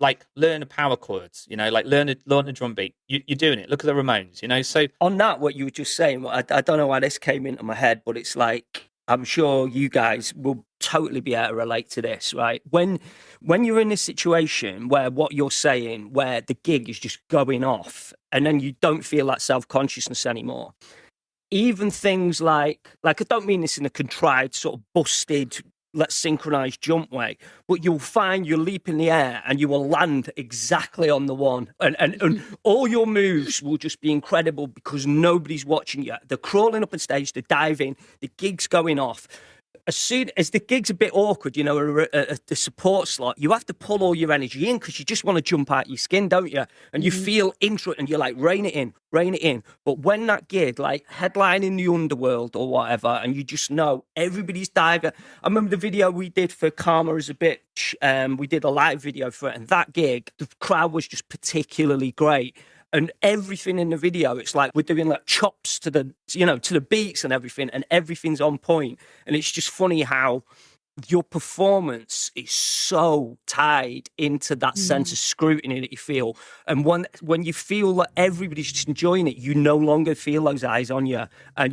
the power chords, you know, like learn a drum beat. You're doing it. Look at the Ramones, you know. So on that, what you were just saying, I don't know why this came into my head, but it's like, I'm sure you guys will totally be able to relate to this, right? When you're in a situation where what you're saying, where the gig is just going off, and then you don't feel that self-consciousness anymore. Even things like I don't mean this in a contrived, sort of busted, let's synchronize jump way, but you'll find you leap in the air and you will land exactly on the one. And all your moves will just be incredible because nobody's watching you. They're crawling up on stage, they're diving, the gig's going off. As soon as the gig's a bit awkward, you know, the support slot, you have to pull all your energy in because you just want to jump out your skin, don't you? And you feel into it and you're like, rein it in. But when that gig, like headlining the Underworld or whatever, and you just know everybody's diving. I remember the video we did for Karma as a Bitch. We did a live video for it, and that gig, the crowd was just particularly great. And everything in the video, it's like we're doing like chops to the beats and everything's on point. And it's just funny how your performance is so tied into that sense of scrutiny that you feel. And when you feel that everybody's just enjoying it, you no longer feel those eyes on you. And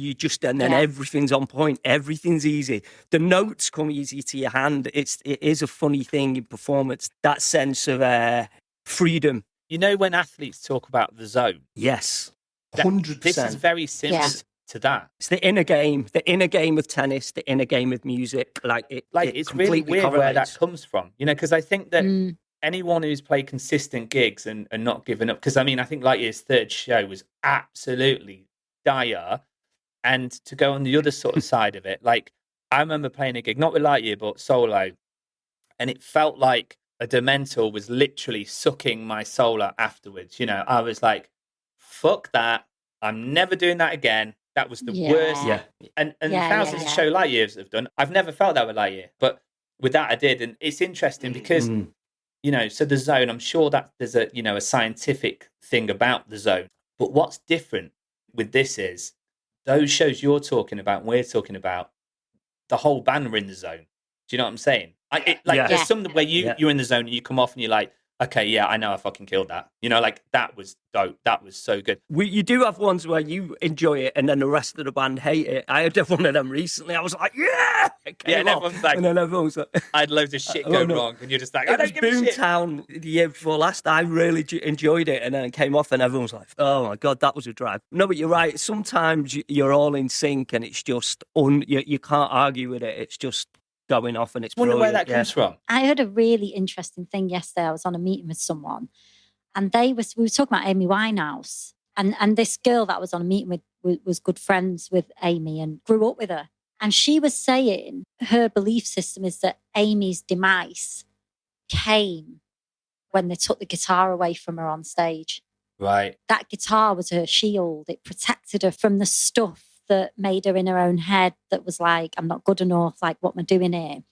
then everything's on point. Everything's easy. The notes come easy to your hand. It is a funny thing in performance, that sense of freedom. You know, when athletes talk about the zone, yes, 100%. This is very similar to that. It's the inner game of tennis, the inner game of music. It's really weird where that comes from. You know, because I think that anyone who's played consistent gigs and not given up, because I mean, I think Lightyear's third show was absolutely dire, and to go on the other sort of side of it, like I remember playing a gig, not with Lightyear but solo, and it felt like a Dementor was literally sucking my soul out afterwards. You know, I was like, fuck that. I'm never doing that again. That was the worst. Yeah. And thousands of show Lightyears have done. I've never felt that with Lightyear, but with that I did. And it's interesting because, you know, so the zone, I'm sure that there's a scientific thing about the zone. But what's different with this is those shows you're talking about, we're talking about, the whole band were in the zone. Do you know what I'm saying? There's some where you're in the zone and you come off and you're like, okay, yeah, I know I fucking killed that. You know, like that was dope. That was so good. You do have ones where you enjoy it and then the rest of the band hate it. I had one of them recently. I was like, yeah! And everyone's like, and then everyone's like, I had loads of shit go wrong. And you're just like, I don't give a shit. Boomtown the year before last, I really enjoyed it. And then it came off and everyone was like, oh my God, that was a drag. No, but you're right. Sometimes you're all in sync and it's just, you can't argue with it. It's just going off and it's wonder brilliant. Where that comes from. I heard a really interesting thing yesterday. I was on a meeting with someone and we were talking about Amy Winehouse and this girl that I was on a meeting with was good friends with Amy and grew up with her. And she was saying her belief system is that Amy's demise came when they took the guitar away from her on stage. Right. That guitar was her shield. It protected her from the stuff that made her in her own head that was like, I'm not good enough, like, what am I doing here?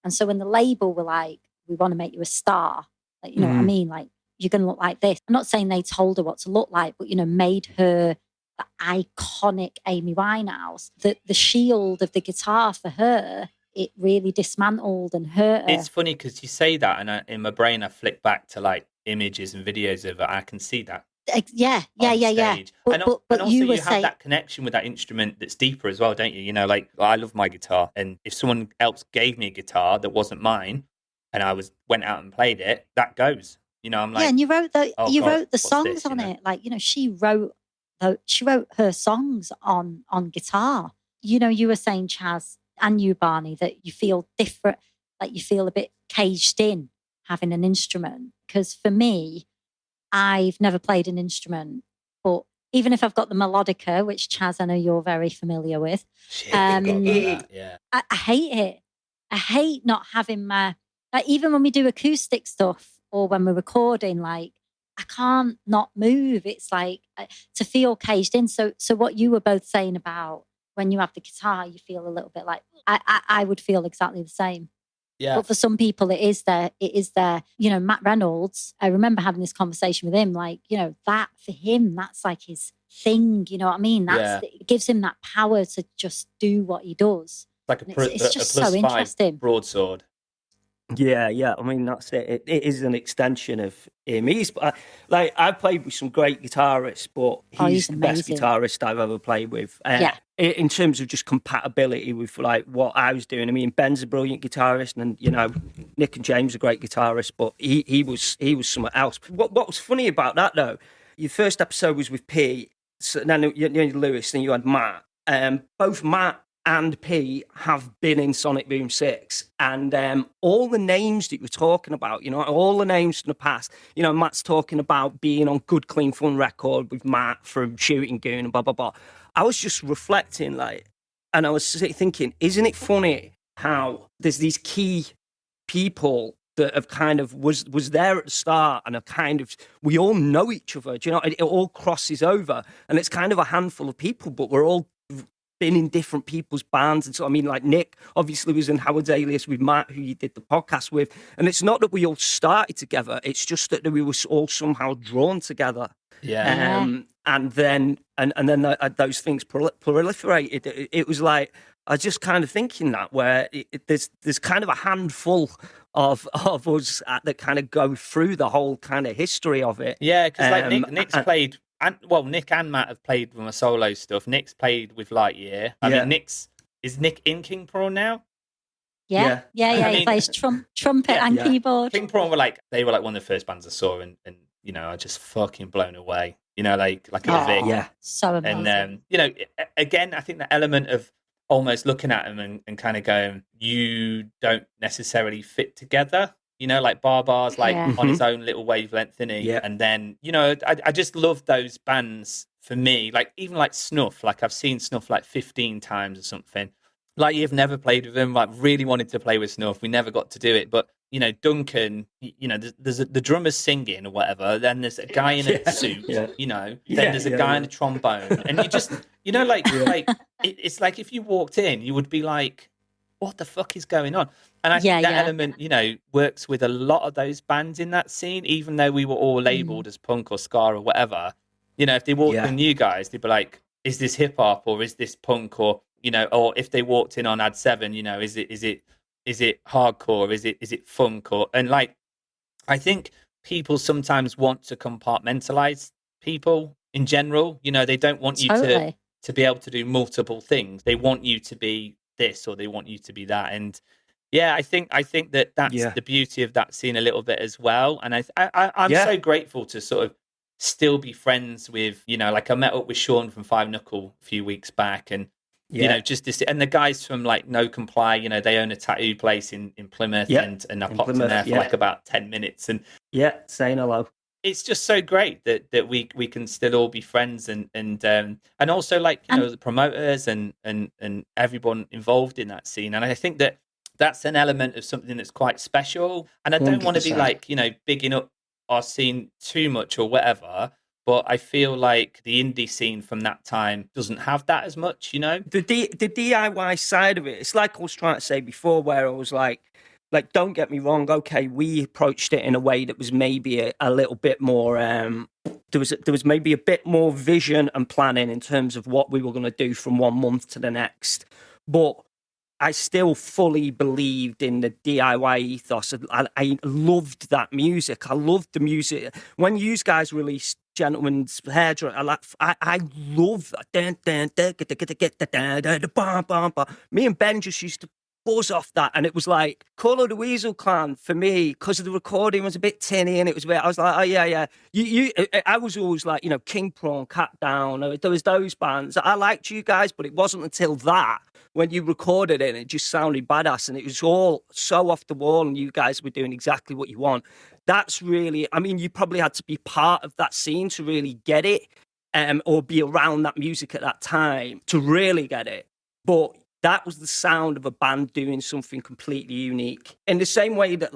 And so when the label were like, we want to make you a star, like, you know what I mean? Like, you're going to look like this. I'm not saying they told her what to look like, but, you know, made her the iconic Amy Winehouse. The shield of the guitar for her, it really dismantled and hurt her. It's funny because you say that, and in my brain, I flick back to like images and videos of it. I can see that. Yeah. But also you you have that connection with that instrument that's deeper as well, don't you? You know, like I love my guitar, and if someone else gave me a guitar that wasn't mine, and I went out and played it, that goes. You know, I'm like, yeah, and you wrote the songs this, on you know? it. Like, you know, she wrote her songs on guitar. You know, you were saying, Chaz, and you, Barney, that you feel different, like you feel a bit caged in having an instrument. Because for me, I've never played an instrument, but even if I've got the melodica, which Chaz, I know you're very familiar with, shit, I forgot about that. Yeah. I hate it. I hate not having my, like, even when we do acoustic stuff or when we're recording, like, I can't not move. It's like to feel caged in. So what you were both saying about when you have the guitar, you feel a little bit like, I would feel exactly the same. Yeah. But for some people, it is there. You know, Matt Reynolds, I remember having this conversation with him, like, you know, that for him, that's like his thing. You know what I mean? It gives him that power to just do what he does. Like it's just a plus so interesting. broadsword. Yeah. I mean, that's it. It is an extension of him. He's like, I've played with some great guitarists, but he's the best guitarist I've ever played with. In terms of just compatibility with like what I was doing. I mean, Ben's a brilliant guitarist, and you know, Nick and James are great guitarists, but he was somewhere else. What was funny about that though? Your first episode was with Pete, so then you had Lewis, then you had Matt. Both Matt and Pete have been in Sonic Boom 6, and all the names that you were talking about, you know, all the names from the past, you know, Matt's talking about being on Good Clean Fun record with Matt from Shooting Goon and blah, blah, blah. I was just reflecting, like, and I was thinking, isn't it funny how there's these key people that have kind of was there at the start and have kind of, we all know each other, do you know, it all crosses over, and it's kind of a handful of people, but we're all been in different people's bands. And so, I mean, like Nick obviously was in Howard's Alias with Matt, who you did the podcast with. And it's not that we all started together. It's just that we were all somehow drawn together. Yeah. And then those things proliferated. It was like, I was just kind of thinking that where there's kind of a handful of us that kind of go through the whole kind of history of it. Yeah, because like Nick's played. Nick and Matt have played with my solo stuff. Nick's played with Lightyear. I mean, is Nick in King Prawn now? Yeah. He plays trumpet and keyboard. King Prawn were like one of the first bands I saw, and you know, I just fucking blown away. You know, like a Vic. Yeah, so amazing. And you know, again, I think the element of almost looking at him and kind of going, you don't necessarily fit together. You know, like Barbar's like on his own little wavelength, isn't he? Yeah. And then, you know, I just love those bands for me. Like, even like Snuff, like I've seen Snuff like 15 times or something. Like, you've never played with him, like really wanted to play with Snuff. We never got to do it. But, you know, Duncan, you know, there's the drummer's singing or whatever. Then there's a guy in a suit, you know. Then there's a guy in a trombone. And you just, you know, like it's like if you walked in, you would be like, what the fuck is going on? And I think that element, you know, works with a lot of those bands in that scene, even though we were all labeled as punk or ska or whatever. You know, if they walked in new guys, they'd be like, is this hip hop or is this punk? Or, you know, or if they walked in on Ad 7, you know, is it hardcore? Is it funk? And like, I think people sometimes want to compartmentalize people in general. You know, they don't want you to be able to do multiple things. They want you to be this or they want you to be that. And I think that's the beauty of that scene a little bit as well. And I'm so grateful to sort of still be friends with, you know, like I met up with Sean from Five Knuckle a few weeks back, and you know, just this, and the guys from like No Comply, you know, they own a tattoo place in Plymouth, and I popped in there for like about 10 minutes, and saying hello. It's just so great that we can still all be friends, and also like, you know, the promoters and everyone involved in that scene. And I think that that's an element of something that's quite special. And I don't want to be 100%. like, bigging up our scene too much or whatever. But I feel like the indie scene from that time doesn't have that as much, The DIY side of it, it's like I was trying to say before, where I was like, don't get me wrong. Okay, we approached it in a way that was maybe a little bit more. There was maybe a bit more vision and planning in terms of what we were going to do from one month to the next, but I still fully believed in the DIY ethos. I loved that music. I loved the music. When you guys released Gentleman's Hairdresser, I love that. Me and Ben just used to buzz off that, and it was like Call of the Weasel Clan for me, because the recording was a bit tinny, and it was a bit, I was like, oh yeah. I was always like, King Prawn, Cat Down, there was those bands. I liked you guys, but it wasn't until that, when you recorded it, and it just sounded badass, and it was all so off the wall, and you guys were doing exactly what you want. That's really, you probably had to be part of that scene to really get it, or be around that music at that time to really get it. But that was the sound of a band doing something completely unique. In the same way that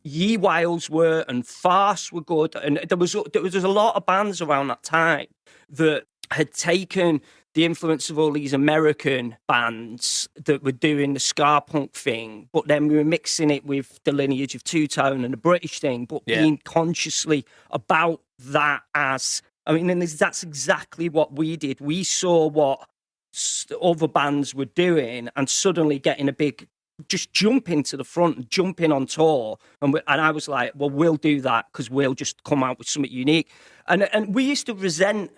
Ye Wilds were and Farce were good. And there was a lot of bands around that time that had taken the influence of all these American bands that were doing the ska punk thing, but then we were mixing it with the lineage of two-tone and the British thing, but being consciously about that as... and that's exactly what we did. We saw what other bands were doing and suddenly getting a big, just jumping to the front and jumping on tour. And I was like, well, we'll do that because we'll just come out with something unique. And we used to resent,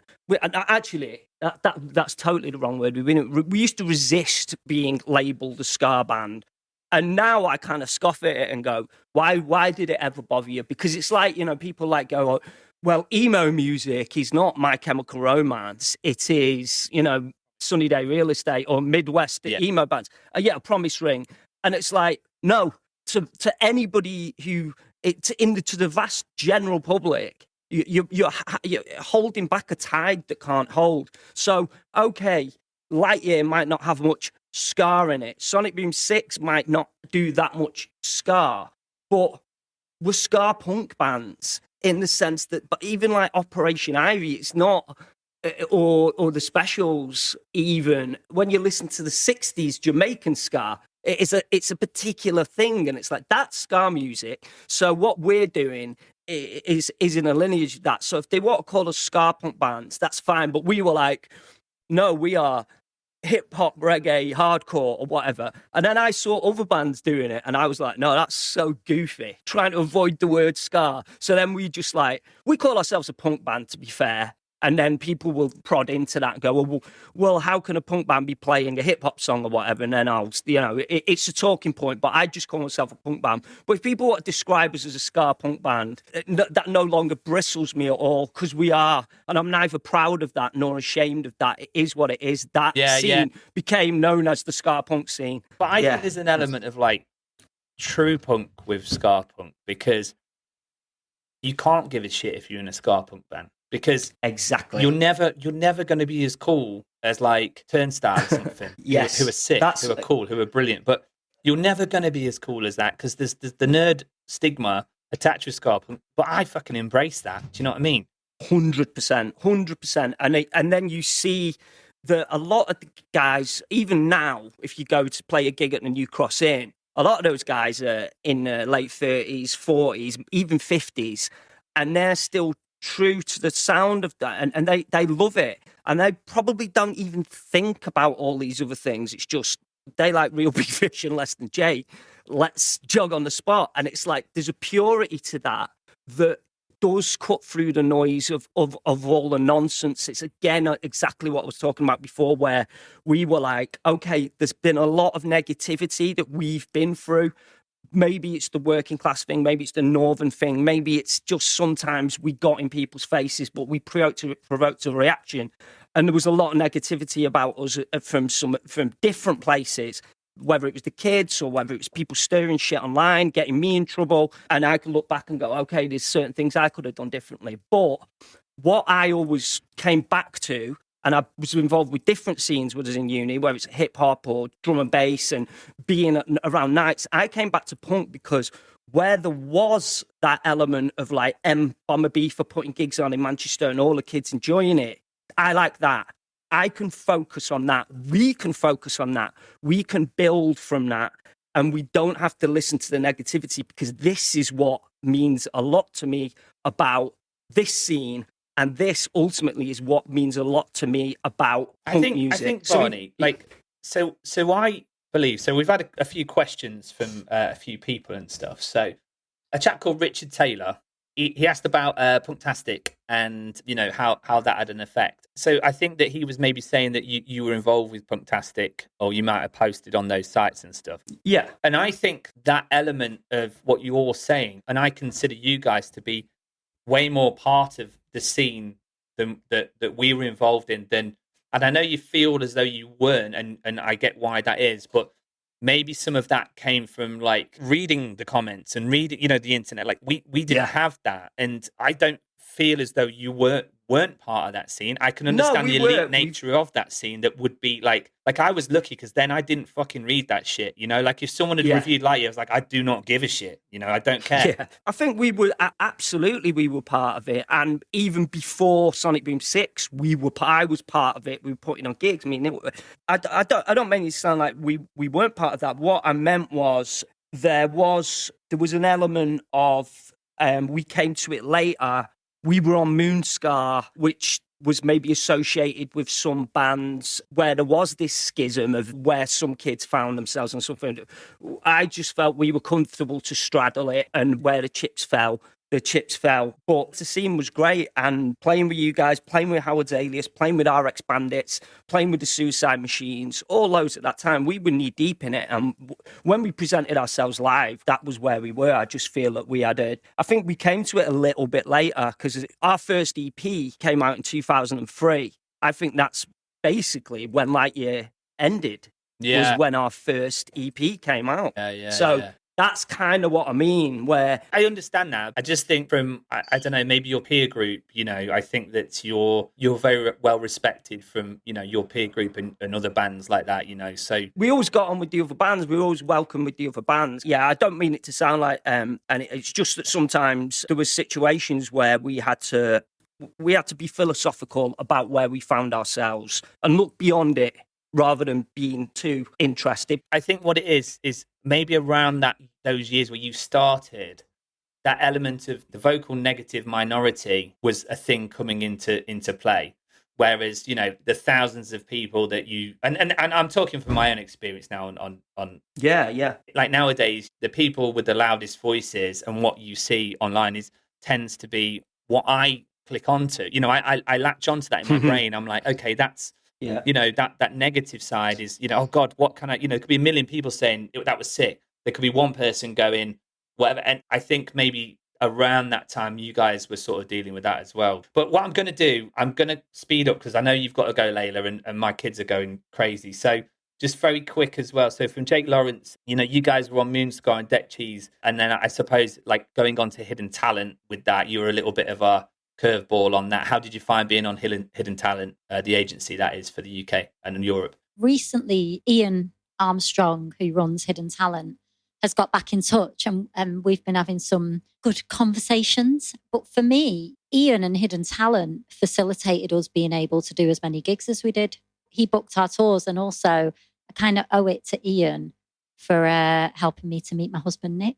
actually, that's totally the wrong word. We used to resist being labelled a ska band. And now I kind of scoff at it and go, why did it ever bother you? Because it's like, people go, well, emo music is not My Chemical Romance. It is, Sunny Day Real Estate or Midwest emo bands. Promise Ring. And it's like, no, to anybody to the vast general public, you're holding back a tide that can't hold. So, okay, Lightyear might not have much ska in it. Sonic Boom 6 might not do that much ska, but we're ska punk bands in the sense that, but even like Operation Ivy, it's not... Or the Specials, even when you listen to the 60s Jamaican ska, it's a particular thing, and it's like that's ska music. So what we're doing is in a lineage of that. So if they want to call us ska punk bands, that's fine. But we were like, no, we are hip hop, reggae, hardcore, or whatever. And then I saw other bands doing it, and I was like, no, that's so goofy, trying to avoid the word ska. So then we call ourselves a punk band, to be fair. And then people will prod into that and go, well, how can a punk band be playing a hip hop song or whatever? And then it's a talking point, but I just call myself a punk band. But if people want to describe us as a ska punk band, that no longer bristles me at all, because we are. And I'm neither proud of that nor ashamed of that. It is what it is. That scene became known as the ska punk scene. But I think there's an element of like true punk with ska punk, because you can't give a shit if you're in a ska punk band. Because exactly, you're never going to be as cool as like Turnstile or something. Yes, who are sick, who are cool, who are brilliant. But you're never going to be as cool as that, because there's the nerd stigma attached with ska punk. But I fucking embrace that. Do you know what I mean? 100%. And then you see that a lot of the guys, even now, if you go to play a gig at the New Cross Inn, a lot of those guys are in their late 30s, 40s, even 50s, and they're still true to the sound of that, and they love it, and they probably don't even think about all these other things. It's just they like Real Big Fish and Less Than Jake. Let's jog on the spot. And it's like there's a purity to that does cut through the noise of all the nonsense. It's again exactly what I was talking about before, where we were like, okay, there's been a lot of negativity that we've been through. Maybe it's the working class thing, maybe it's the northern thing, maybe it's just sometimes we got in people's faces, but we provoked a reaction. And there was a lot of negativity about us from different places, whether it was the kids or whether it was people stirring shit online, getting me in trouble. And I could look back and go, okay, there's certain things I could have done differently. But what I always came back to, and I was involved with different scenes when I was in uni, whether it's hip hop or drum and bass and being around nights. I came back to punk because where there was that element of like Bomber B for putting gigs on in Manchester and all the kids enjoying it, I like that. I can focus on that. We can focus on that. We can build from that. And we don't have to listen to the negativity, because this is what means a lot to me about this scene. And this ultimately is what means a lot to me about punk music. I think, Barney, so I believe, so we've had a few questions from a few people and stuff. So a chap called Richard Taylor, he asked about Punktastic and, you know, how that had an effect. So I think that he was maybe saying that you were involved with Punktastic, or you might have posted on those sites and stuff. Yeah. And I think that element of what you're all saying, and I consider you guys to be way more part of the scene than that we were involved in than, and I know you feel as though you weren't, and I get why that is, but maybe some of that came from like reading the comments and reading, you know, the internet. Like we didn't have that, and I don't feel as though you weren't part of that scene. I can understand the elite nature of that scene. That would be like I was lucky because then I didn't fucking read that shit, you know. Like if someone had reviewed Lightyear, I was like, I do not give a shit, you know. I don't care. Yeah, I think we were absolutely part of it, and even before Sonic Boom 6, I was part of it. We were putting on gigs. I mean, I don't mean it to sound like we weren't part of that. What I meant was there was an element of we came to it later. We were on Moonscar, which was maybe associated with some bands where there was this schism of where some kids found themselves and something. I just felt we were comfortable to straddle it, and where the chips fell. But the scene was great, and playing with you guys, playing with Howard's Alias, playing with RX Bandits, playing with the Suicide Machines, all those at that time, we were knee deep in it. And when we presented ourselves live, that was where we were. I just feel that I think we came to it a little bit later, because our first EP came out in 2003. I think that's basically when Lightyear ended. Was when our first EP came out. That's kind of what I mean, where... I understand that. I just think from, I don't know, maybe your peer group, you know, I think that you're very well respected from, you know, your peer group and other bands like that, you know, so... We always got on with the other bands. We were always welcome with the other bands. Yeah, I don't mean it to sound like... and it's just that sometimes there was situations where we had to be philosophical about where we found ourselves and look beyond it, rather than being too interested. I think what it is maybe around those years where you started, that element of the vocal negative minority was a thing coming into play. Whereas, you know, the thousands of people that you and I'm talking from my own experience now on like nowadays, the people with the loudest voices and what you see online tends to be what I click onto. You know, I latch onto that in my brain. I'm like, okay, that's you know, that negative side is, you know, oh God, what can I, you know, it could be a million people saying that was sick. There could be one person going, whatever. And I think maybe around that time, you guys were sort of dealing with that as well. But what I'm going to do, I'm going to speed up because I know you've got to go, Laila, and my kids are going crazy. So just very quick as well. So from Jake Lawrence, you know, you guys were on Moonscar and Deck Cheese. And then I suppose like going on to Hidden Talent with that, you were a little bit of a curveball on that. How did you find being on Hidden Talent, the agency that is for the UK and in Europe? Recently, Ian Armstrong, who runs Hidden Talent, has got back in touch, and we've been having some good conversations. But for me, Ian and Hidden Talent facilitated us being able to do as many gigs as we did. He booked our tours, and also I kind of owe it to Ian for helping me to meet my husband, Nick.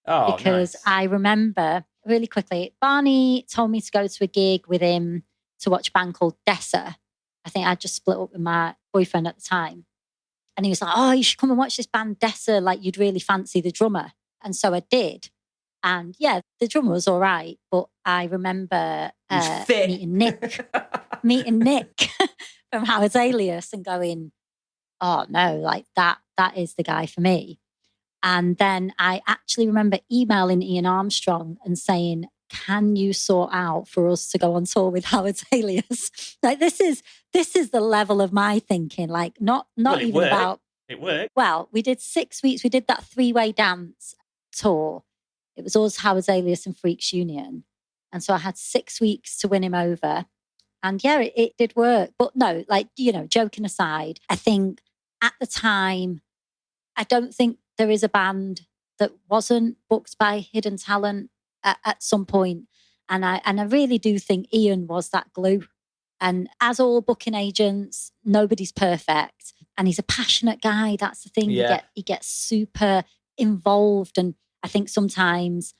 Oh, because nice. I remember really quickly, Barney told me to go to a gig with him to watch a band called Dessa. I think I'd just split up with my boyfriend at the time. And he was like, oh, you should come and watch this band Dessa, like you'd really fancy the drummer. And so I did. And yeah, the drummer was all right. But I remember meeting Nick from Howard's Alias and going, oh no, like that is the guy for me. And then I actually remember emailing Ian Armstrong and saying, can you sort out for us to go on tour with Howard's Alias? Like this is the level of my thinking. Like not even worked. about it worked. Well, we did 6 weeks. We did that 3-way dance tour. It was us, Howard's Alias and Freaks Union. And so I had 6 weeks to win him over. And yeah, it did work. But no, like, joking aside, I think at the time, I don't think there is a band that wasn't booked by Hidden Talent at some point. And I really do think Ian was that glue. And as all booking agents, nobody's perfect. And he's a passionate guy. That's the thing. Yeah. He gets super involved. And I think sometimes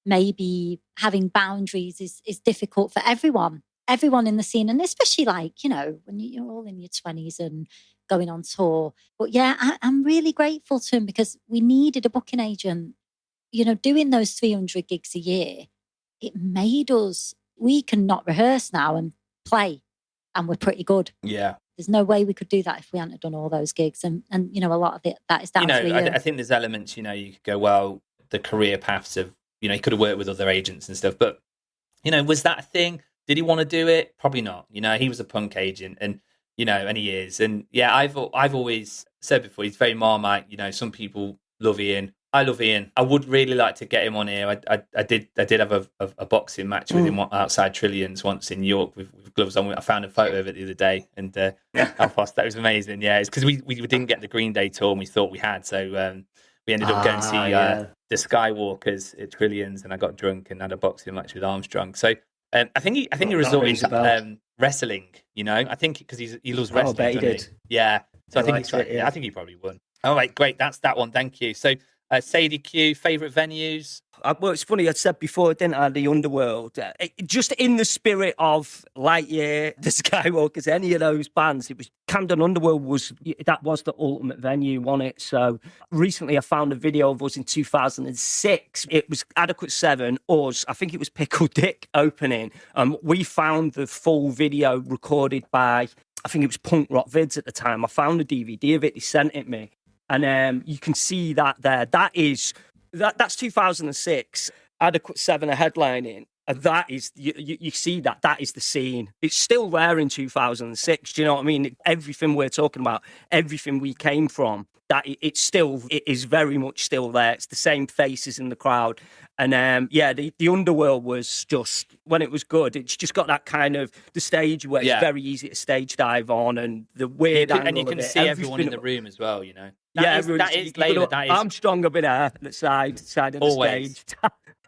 maybe having boundaries is difficult for everyone in the scene. And especially like, when you're all in your 20s and going on tour. But yeah, I'm really grateful to him because we needed a booking agent. Doing those 300 gigs a year, it made us, we can not rehearse now and play. And we're pretty good. Yeah. There's no way we could do that if we hadn't done all those gigs. And a lot of it, that is down to Ian. I think there's elements, you could go, well, the career paths of, he could have worked with other agents and stuff. But, was that a thing? Did he want to do it? Probably not. He was a punk agent and, and he is. And yeah, I've always said before, he's very Marmite. Some people love Ian. I love Ian. I would really like to get him on here. I did have a boxing match with him outside Trillions once in York with gloves on. I found a photo of it the other day, and that was amazing. Yeah, it's because we didn't get the Green Day tour and we thought we had, so we ended up going to see the Skywalkers at Trillions, and I got drunk and had a boxing match with Armstrong. So I think he resorted to wrestling. I think because he loves wrestling. Oh, he did. Yeah, so I think I think he probably won. All right, great. That's that one. Thank you. So. Sadie Q, favourite venues? Well, it's funny, I said before, didn't I, the Underworld. Just in the spirit of Lightyear, the Skywalkers, any of those bands, it was Camden Underworld was the ultimate venue, wasn't it? So recently I found a video of us in 2006. It was Adequate 7, us, I think it was Pickle Dick opening. We found the full video recorded by, I think it was Punk Rock Vids at the time. I found a DVD of it, he sent it me. And you can see that there. That's 2006. Adequate 7 are headlining. And that is, you see that. That is the scene. It's still there in 2006. Do you know what I mean? Everything we're talking about, everything we came from, it is very much still there. It's the same faces in the crowd. And the Underworld was just, when it was good, it's just got that kind of, the stage where it's very easy to stage dive on and the weird angle and you can see everyone in the room as well, That is Laila. Armstrong up in there at the side of the stage.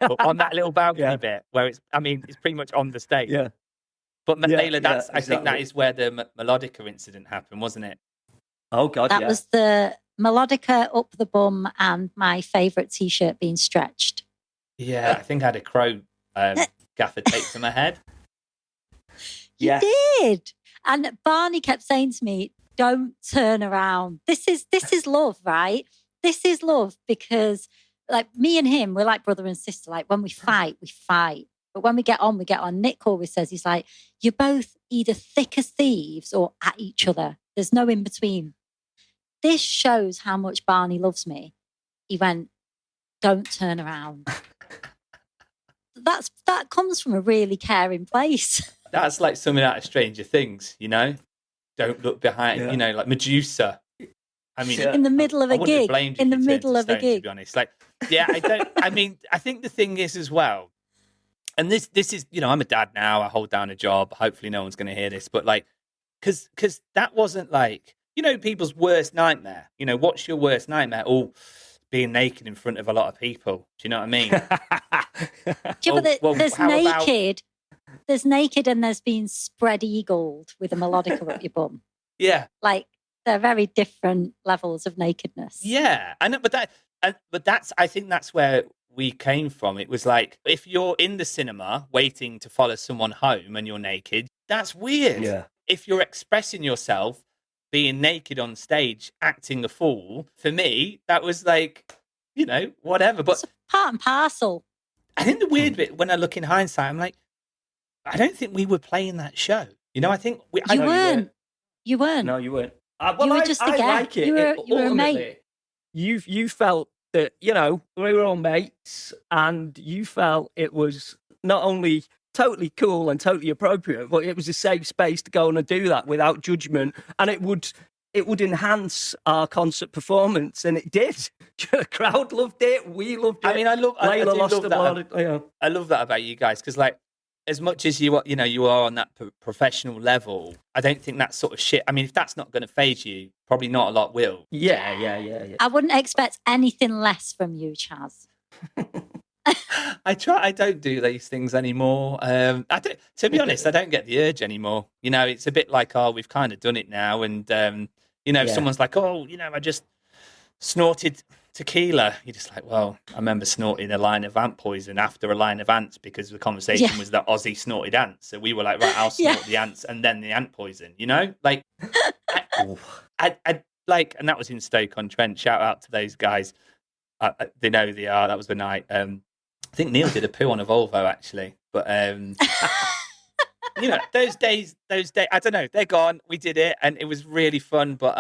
But on that little balcony bit where it's pretty much on the stage. Yeah. But Laila, I think that is where the Melodica incident happened, wasn't it? Oh God, that was the Melodica up the bum and my favourite T-shirt being stretched. Yeah, I think I had a crow gaffer taped to my head. You did. And Barney kept saying to me, don't turn around. This is love, right? This is love because like me and him, we're like brother and sister. Like when we fight, we fight. But when we get on, we get on. Nick always says, he's like, you're both either thick as thieves or at each other. There's no in between. This shows how much Barney loves me. He went, don't turn around. That comes from a really caring place. That's like something out of Stranger Things, Don't look behind, like Medusa. I mean, in the middle of a gig. In the middle of a gig. To be honest, I think the thing is as well, and this is, I'm a dad now. I hold down a job. Hopefully, no one's going to hear this, but like, because that wasn't like, people's worst nightmare. What's your worst nightmare? Oh, being naked in front of a lot of people. Do you know what I mean? There's naked. There's naked and there's been spread eagled with a melodica up your bum. Yeah. Like they're very different levels of nakedness. Yeah. I know, I think that's where we came from. It was like, if you're in the cinema waiting to follow someone home and you're naked, that's weird. Yeah. If you're expressing yourself, being naked on stage, acting a fool, for me, that was like, whatever. But it's part and parcel. I think the weird bit, when I look in hindsight, I'm like, I don't think we were playing that show. I think we. You weren't. You weren't. No, you weren't. You were just a guest. Like it. You were a mate. You felt that we were all mates, and you felt it was not only totally cool and totally appropriate, but it was a safe space to go and do that without judgment, and it would enhance our concert performance, and it did. The crowd loved it. We loved it. I mean, I love that about you guys because, like, as much as you are on that professional level, I don't think that sort of shit. I mean, if that's not going to phase you, probably not a lot will. Yeah. I wouldn't expect anything less from you, Chaz. I don't do these things anymore. I don't. To be honest, I don't get the urge anymore. It's a bit like, oh, we've kind of done it now, and if someone's like, oh, I just snorted tequila, you're just like, well, I remember snorting a line of ant poison after a line of ants because the conversation was that Ozzy snorted ants, so we were like, right, I'll snort the ants and then the ant poison. Like, I like, and that was in Stoke-on-Trent. Shout out to those guys. They know they are. That was the night. I think Neil did a poo on a Volvo actually, but those days, I don't know, they're gone. We did it, and it was really fun. But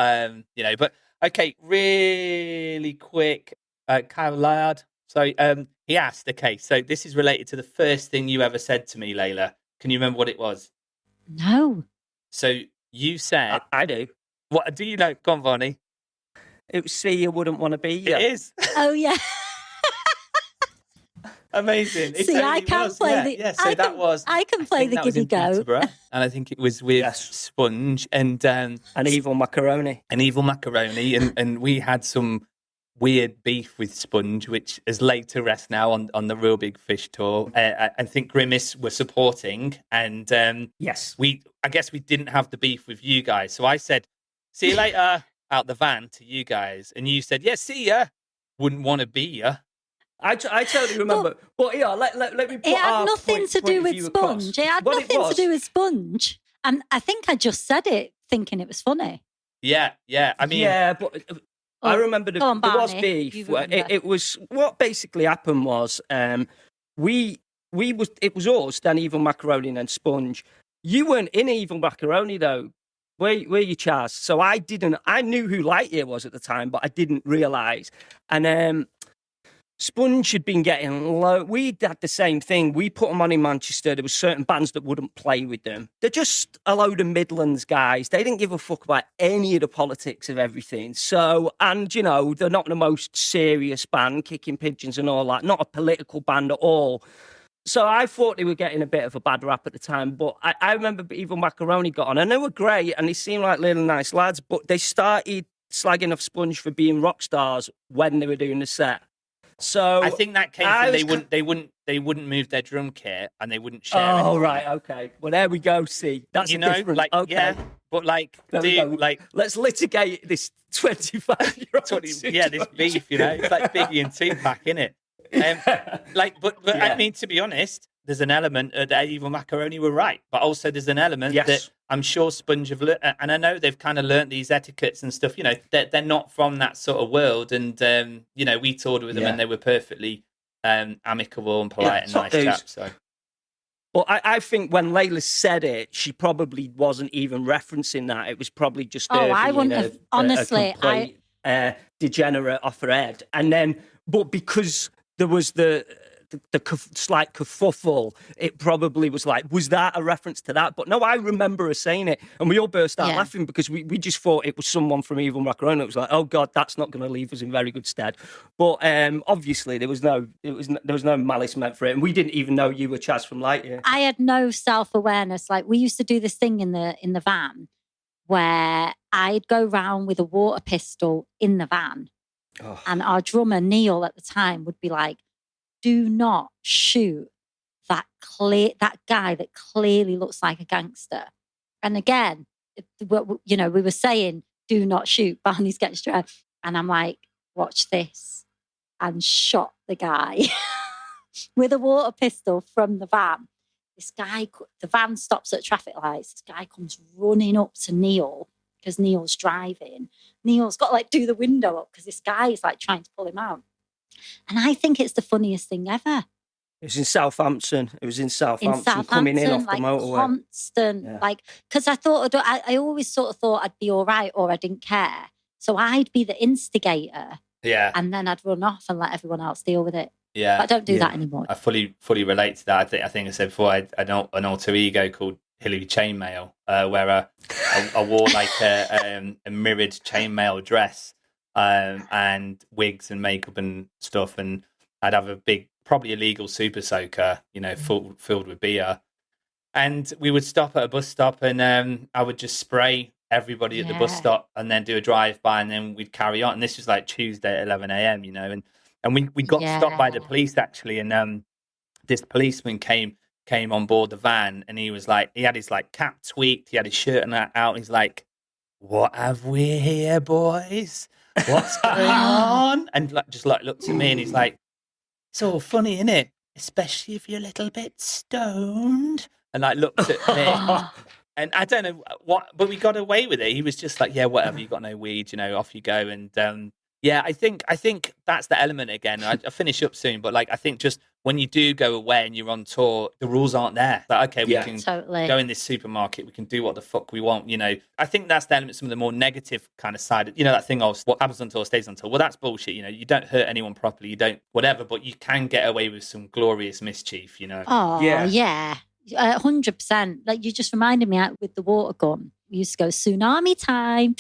but okay, really quick, Kyle Layard. So he asked, okay, so this is related to the first thing you ever said to me, Layla. Can you remember what it was? No. So you said, I do. What do you know? Go on, Barney. It was "See You Wouldn't Want to Be You." It is. Oh yeah. Amazing. It See, totally I can was. play the. Yeah. So I can play the Giddy Go, and I think it was with Sponge and Evil Macaroni. And we had some weird beef with Sponge, which has laid to rest now on the Real Big Fish tour. I think Grimace were supporting, and yes, I guess we didn't have the beef with you guys. So I said, "See you later," out the van to you guys, and you said, "Yeah, see ya." Wouldn't want to be ya. I totally remember. But yeah, let me put it had our nothing to do with Sponge. Across. It had nothing to do with Sponge. And I think I just said it thinking it was funny. Yeah. I mean, yeah, but I remember there was beef. It was what basically happened was it was us, then Evil Macaroni and then Sponge. You weren't in Evil Macaroni though. Were you, Chaz? So I knew who Lightyear was at the time, but I didn't realise. And Sponge had been getting low. We had the same thing. We put them on in Manchester. There were certain bands that wouldn't play with them. They're just a load of Midlands guys. They didn't give a fuck about any of the politics of everything. So, and they're not the most serious band, Kicking Pigeons and all that. Not a political band at all. So I thought they were getting a bit of a bad rap at the time. But I remember Evil Macaroni got on, and they were great, and they seemed like little nice lads. But they started slagging off Sponge for being rock stars when they were doing the set. So I think that came from they wouldn't move their drum kit and they wouldn't share. Oh anything. Right, okay. Well, there we go. See, that's different. Like okay. Yeah, but like, let's litigate this 25-year-old. This beef. It's like Biggie and Tupac, isn't it? But I mean, to be honest, there's an element that Evil Macaroni were right, but also there's an element that I'm sure Sponge have learned, and I know they've kind of learnt these etiquettes and stuff. They're not from that sort of world, and we toured with them, and they were perfectly amicable and polite and nice chaps. So. Well, I think when Layla said it, she probably wasn't even referencing that. It was probably just I wouldn't have. Honestly, a complete, degenerate off her head, and then but because there was the slight kerfuffle, it probably was like, was that a reference to that? But no, I remember her saying it, and we all burst out laughing because we just thought it was someone from Evil Macaroni. It was like, oh God, that's not going to leave us in very good stead. But obviously there was no malice meant for it, and we didn't even know you were Chaz from Lightyear. I had no self-awareness. Like, we used to do this thing in the van where I'd go round with a water pistol in the van, and our drummer Neil at the time would be like, do not shoot that guy that clearly looks like a gangster. And again, we were saying, do not shoot. Barney's getting stressed. And I'm like, watch this. And shot the guy with a water pistol from the van. This guy, the van stops at traffic lights. This guy comes running up to Neil because Neil's driving. Neil's got to do the window up because this guy is trying to pull him out. And I think it's the funniest thing ever. It was in Southampton. Coming in off the motorway. Constant, because I always sort of thought I'd be all right or I didn't care. So I'd be the instigator. Yeah. And then I'd run off and let everyone else deal with it. Yeah. But I don't do that anymore. I fully relate to that. I think I said before, I had an alter ego called Hillary Chainmail, where I wore a mirrored chainmail dress. And wigs and makeup and stuff, and I'd have a big, probably illegal super soaker, filled with beer, And we would stop at a bus stop, and I would just spray everybody at the bus stop, and then do a drive-by, and then we'd carry on. And this was like Tuesday at 11 a.m., you know, and we got stopped by the police actually, and this policeman came on board the van, and he was like, he had his like cap tweaked, he had his shirt and that out, and he's like, "What have we here, boys? What's going on?" And like just like looked at me, and he's like, "It's all funny, isn't it? Especially if you're a little bit stoned." And like looked at me, and I don't know what, but we got away with it. He was just like, "Yeah, whatever. You got no weed, you know, off you go." And yeah, I think that's the element again. I finish up soon, but like I think just when you do go away and you're on tour, the rules aren't there. Like, okay, we can go in this supermarket, we can do what the fuck we want, you know. I think that's the element, some of the more negative kind of side. You know, that thing of what happens on tour stays on tour. Well, that's bullshit, you know. You don't hurt anyone properly, you don't whatever, but you can get away with some glorious mischief, you know. Oh, yeah. 100%. Like you just reminded me out with the water gun. We used to go tsunami time.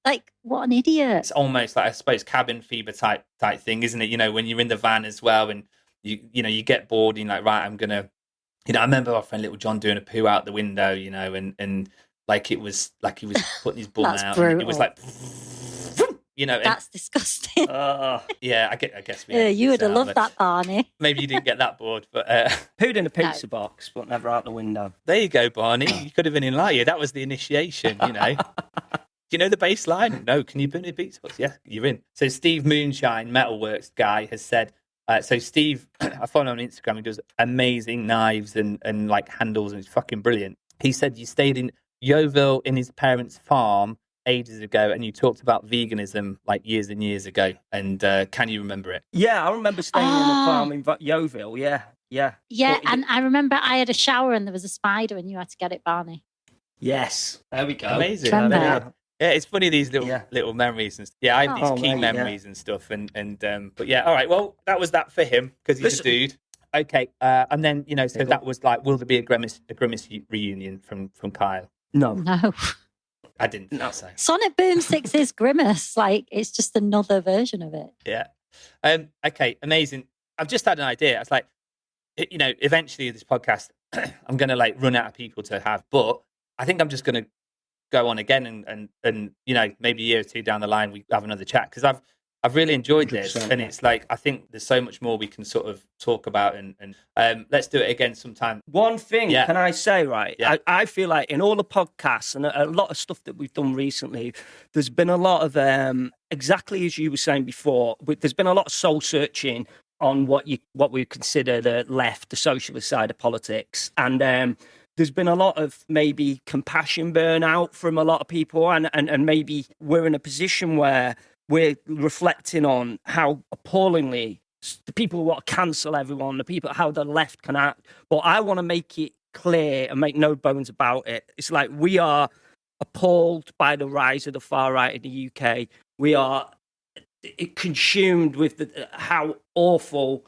Like, what an idiot. It's almost like, I suppose, cabin fever type thing, isn't it? You know, when you're in the van as well, and you know, you get bored, and you're like, right, I'm gonna, you know, I remember our friend Little John doing a poo out the window, you know, and like it was like he was putting his bum out. Brutal. And it was like, you know, that's disgusting. Yeah, I guess. You would have loved that, Barney. Maybe you didn't get that bored, but pooed in a pizza box, but never out the window. There you go, Barney. You could have been in light. That was the initiation, you know. Do you know the bass line? No. Can you put in a beat box? Yeah, you're in. So Steve Moonshine, Metalworks guy, has said, so Steve, I follow him on Instagram, he does amazing knives and like handles, and he's fucking brilliant. He said you stayed in Yeovil in his parents' farm ages ago, and you talked about veganism like years and years ago. And can you remember it? Yeah, I remember staying in a farm in Yeovil. Yeah. Yeah, and I remember I had a shower and there was a spider and you had to get it, Barney. Yes. There we go. Amazing. Yeah, it's funny, these little memories and stuff. Yeah, I have these key memories and stuff, and but yeah, all right. Well, that was that for him because he's a dude. Okay, and then you know, so that was like, will there be a Grimace reunion from Kyle? No, I didn't think so. Sonic Boom 6 is Grimace, like it's just another version of it. Yeah. Okay, amazing. I've just had an idea. I was like, you know, eventually this podcast, I'm going to like run out of people to have, but I think I'm just going to go on again and you know, maybe a year or two down the line we have another chat, because I've really enjoyed this, and it's like I think there's so much more we can sort of talk about, and let's do it again sometime. One thing can I say, right? Yeah. I feel like in all the podcasts and a lot of stuff that we've done recently, there's been a lot of exactly as you were saying before, there's been a lot of soul searching on what we consider the left, the socialist side of politics, and there's been a lot of maybe compassion burnout from a lot of people, and maybe we're in a position where we're reflecting on how appallingly the people who want to cancel everyone, the people, how the left can act. But I want to make it clear and make no bones about it. It's like we are appalled by the rise of the far right in the UK. We are consumed with how awful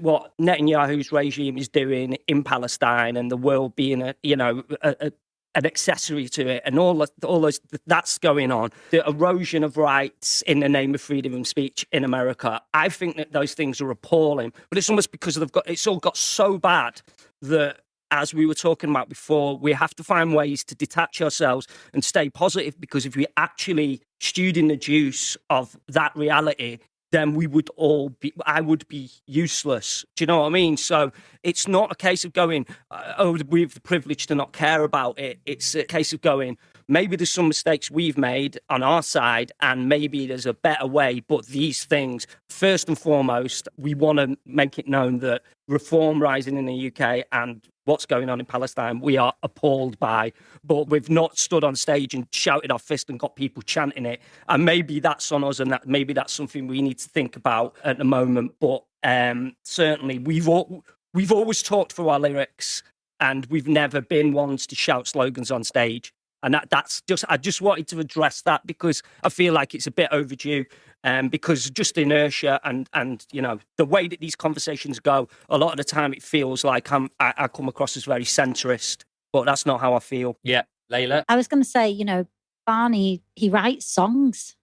what Netanyahu's regime is doing in Palestine, and the world being an accessory to it, and all those that's going on. The erosion of rights in the name of freedom of speech in America. I think that those things are appalling, but it's almost because it's all got so bad that, as we were talking about before, we have to find ways to detach ourselves and stay positive, because if we actually stewed in the juice of that reality, then I would be useless. Do you know what I mean? So it's not a case of going, we have the privilege to not care about it. It's a case of going, maybe there's some mistakes we've made on our side, and maybe there's a better way. But these things, first and foremost, we want to make it known that reform rising in the UK and what's going on in Palestine, we are appalled by, but we've not stood on stage and shouted our fist and got people chanting it. And maybe that's on us, and that maybe that's something we need to think about at the moment. But certainly we've always talked through our lyrics, and we've never been ones to shout slogans on stage. And I just wanted to address that, because I feel like it's a bit overdue, because just inertia and you know, the way that these conversations go, a lot of the time it feels like I come across as very centrist, but that's not how I feel. Yeah, Laila? I was going to say, you know, Barney, he writes songs.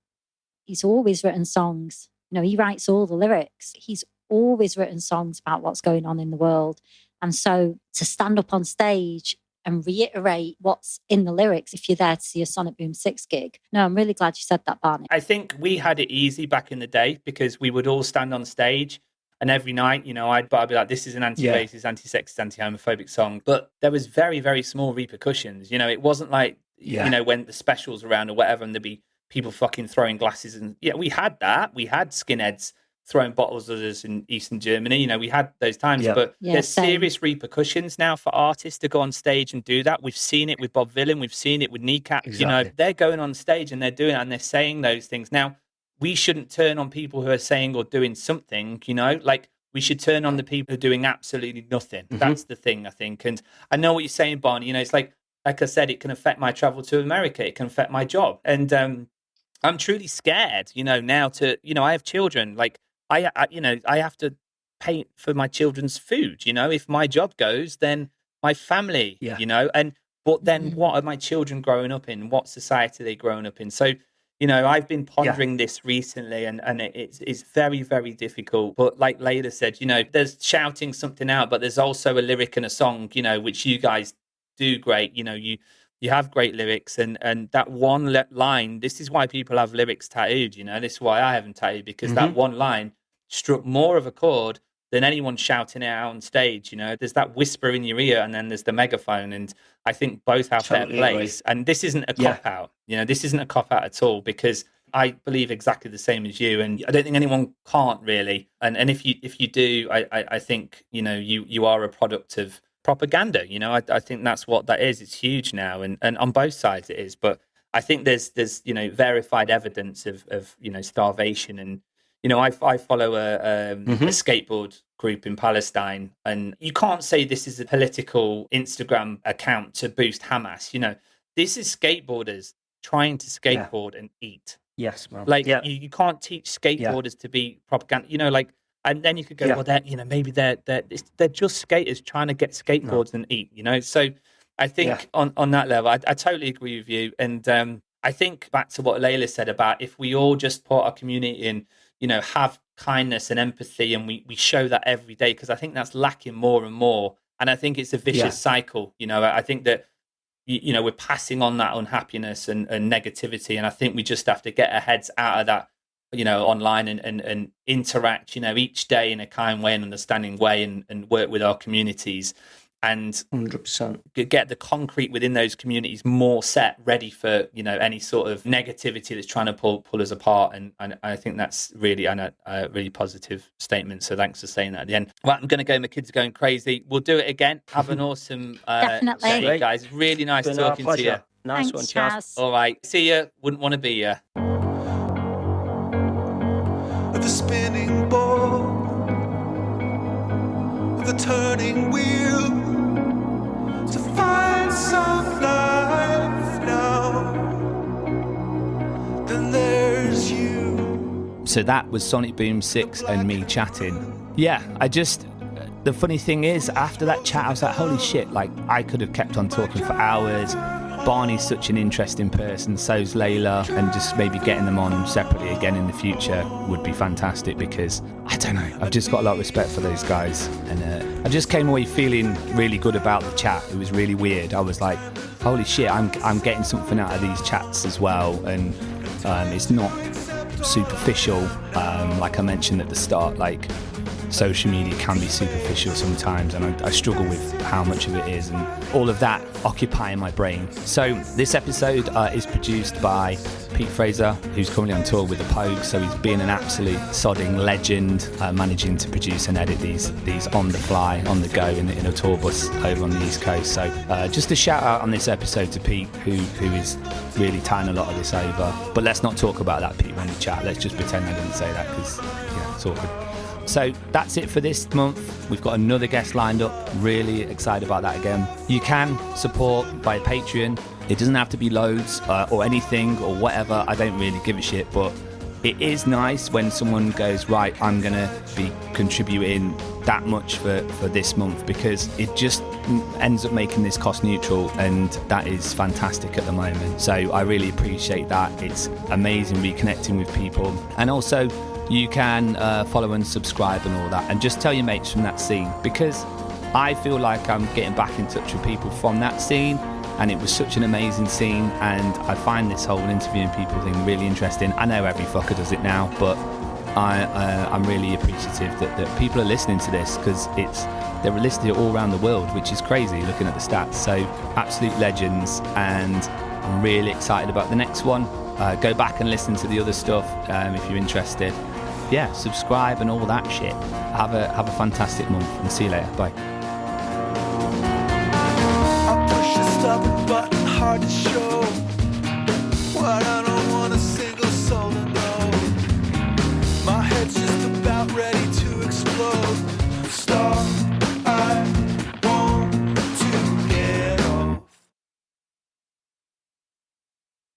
He's always written songs. You know, he writes all the lyrics. He's always written songs about what's going on in the world. And so to stand up on stage and reiterate what's in the lyrics if you're there to see a Sonic Boom 6 gig. No, I'm really glad you said that, Barney. I think we had it easy back in the day because we would all stand on stage and every night, I'd be like, this is an anti-racist, anti-sexist, anti-homophobic song. But there was very, very small repercussions. It wasn't like, when the specials around or whatever and there'd be people fucking throwing glasses. And we had that. We had skinheads throwing bottles at us in Eastern Germany. We had those times, but there's serious repercussions now for artists to go on stage and do that. We've seen it with Bob Vylan. We've seen it with Kneecap. Exactly. They're going on stage and they're doing it and they're saying those things. Now, we shouldn't turn on people who are saying or doing something, like we should turn on the people who are doing absolutely nothing. Mm-hmm. That's the thing, I think. And I know what you're saying, Barney. It's like I said, it can affect my travel to America. It can affect my job. And I'm truly scared, now to, I have children. Like, I have to pay for my children's food. If my job goes, then my family, but then what are my children growing up in? What society are they growing up in? So, I've been pondering this recently and it's very, very difficult. But like Laila said, there's shouting something out, but there's also a lyric in a song, which you guys do great. You have great lyrics and that one line, this is why people have lyrics tattooed, this is why I have them tattooed, because that one line struck more of a chord than anyone shouting it out on stage. There's that whisper in your ear and then there's the megaphone, and I think both have their place. And this isn't a cop out, this isn't a cop out at all, because I believe exactly the same as you, and I don't think anyone can't really. And if you do, I think you are a product of propaganda. I think that's what that is. It's huge now, and on both sides it is. But I think there's verified evidence of starvation, and I follow a skateboard group in Palestine, and you can't say this is a political Instagram account to boost Hamas. This is skateboarders trying to skateboard and eat. Yes, man. Like you can't teach skateboarders to be propaganda. And then you could go, well, maybe they're just skaters trying to get skateboards and eat. So I think on that level, I totally agree with you. And I think back to what Laila said about if we all just put our community in, have kindness and empathy, and we show that every day, because I think that's lacking more and more. And I think it's a vicious cycle. I think that, we're passing on that unhappiness and negativity. And I think we just have to get our heads out of that, online and interact, each day in a kind way and understanding way, and work with our communities and 100% get the concrete within those communities more set, ready for, any sort of negativity that's trying to pull us apart. And I think that's really a really positive statement. So thanks for saying that at the end. Well, I'm going to go. My kids are going crazy. We'll do it again. Have an awesome day, guys. Really nice talking to you. Nice Thanks, one, Chaz. All right. See you. Wouldn't want to be here. The spinning ball, the turning wheel, to find some life now. Then there's you. So that was Sonic Boom 6 and me chatting. Yeah, the funny thing is, after that chat, I was like, holy shit, like I could have kept on talking for hours. Barney's such an interesting person, so's Laila, and just maybe getting them on separately again in the future would be fantastic, because I don't know, I've just got a lot of respect for those guys, and I just came away feeling really good about the chat. It was really weird. I was like, holy shit, I'm getting something out of these chats as well, and it's not superficial, like I mentioned at the start. Like, social media can be superficial sometimes, and I struggle with how much of it is, and all of that occupying my brain. So this episode is produced by Pete Fraser, who's currently on tour with the Pogues, so he's been an absolute sodding legend, managing to produce and edit these on the fly, on the go, in a tour bus over on the East Coast. So just a shout out on this episode to Pete, who is really tying a lot of this over. But let's not talk about that, Pete, when we chat. Let's just pretend I didn't say that, because it's awkward. So that's it for this month. We've got another guest lined up. Really excited about that again. You can support via Patreon. It doesn't have to be loads or anything or whatever. I don't really give a shit, but it is nice when someone goes, right, I'm going to be contributing that much for this month, because it just ends up making this cost neutral, and that is fantastic at the moment. So I really appreciate that. It's amazing reconnecting with people. And also, you can follow and subscribe and all that, and just tell your mates from that scene, because I feel like I'm getting back in touch with people from that scene, and it was such an amazing scene, and I find this whole interviewing people thing really interesting. I know every fucker does it now, but I'm really appreciative that people are listening to this, because they're listening to it all around the world, which is crazy looking at the stats. So absolute legends, and I'm really excited about the next one. Go back and listen to the other stuff if you're interested. Yeah, subscribe and all that shit. Have a fantastic month, and see you later. Bye. I push the stop button hard to show what I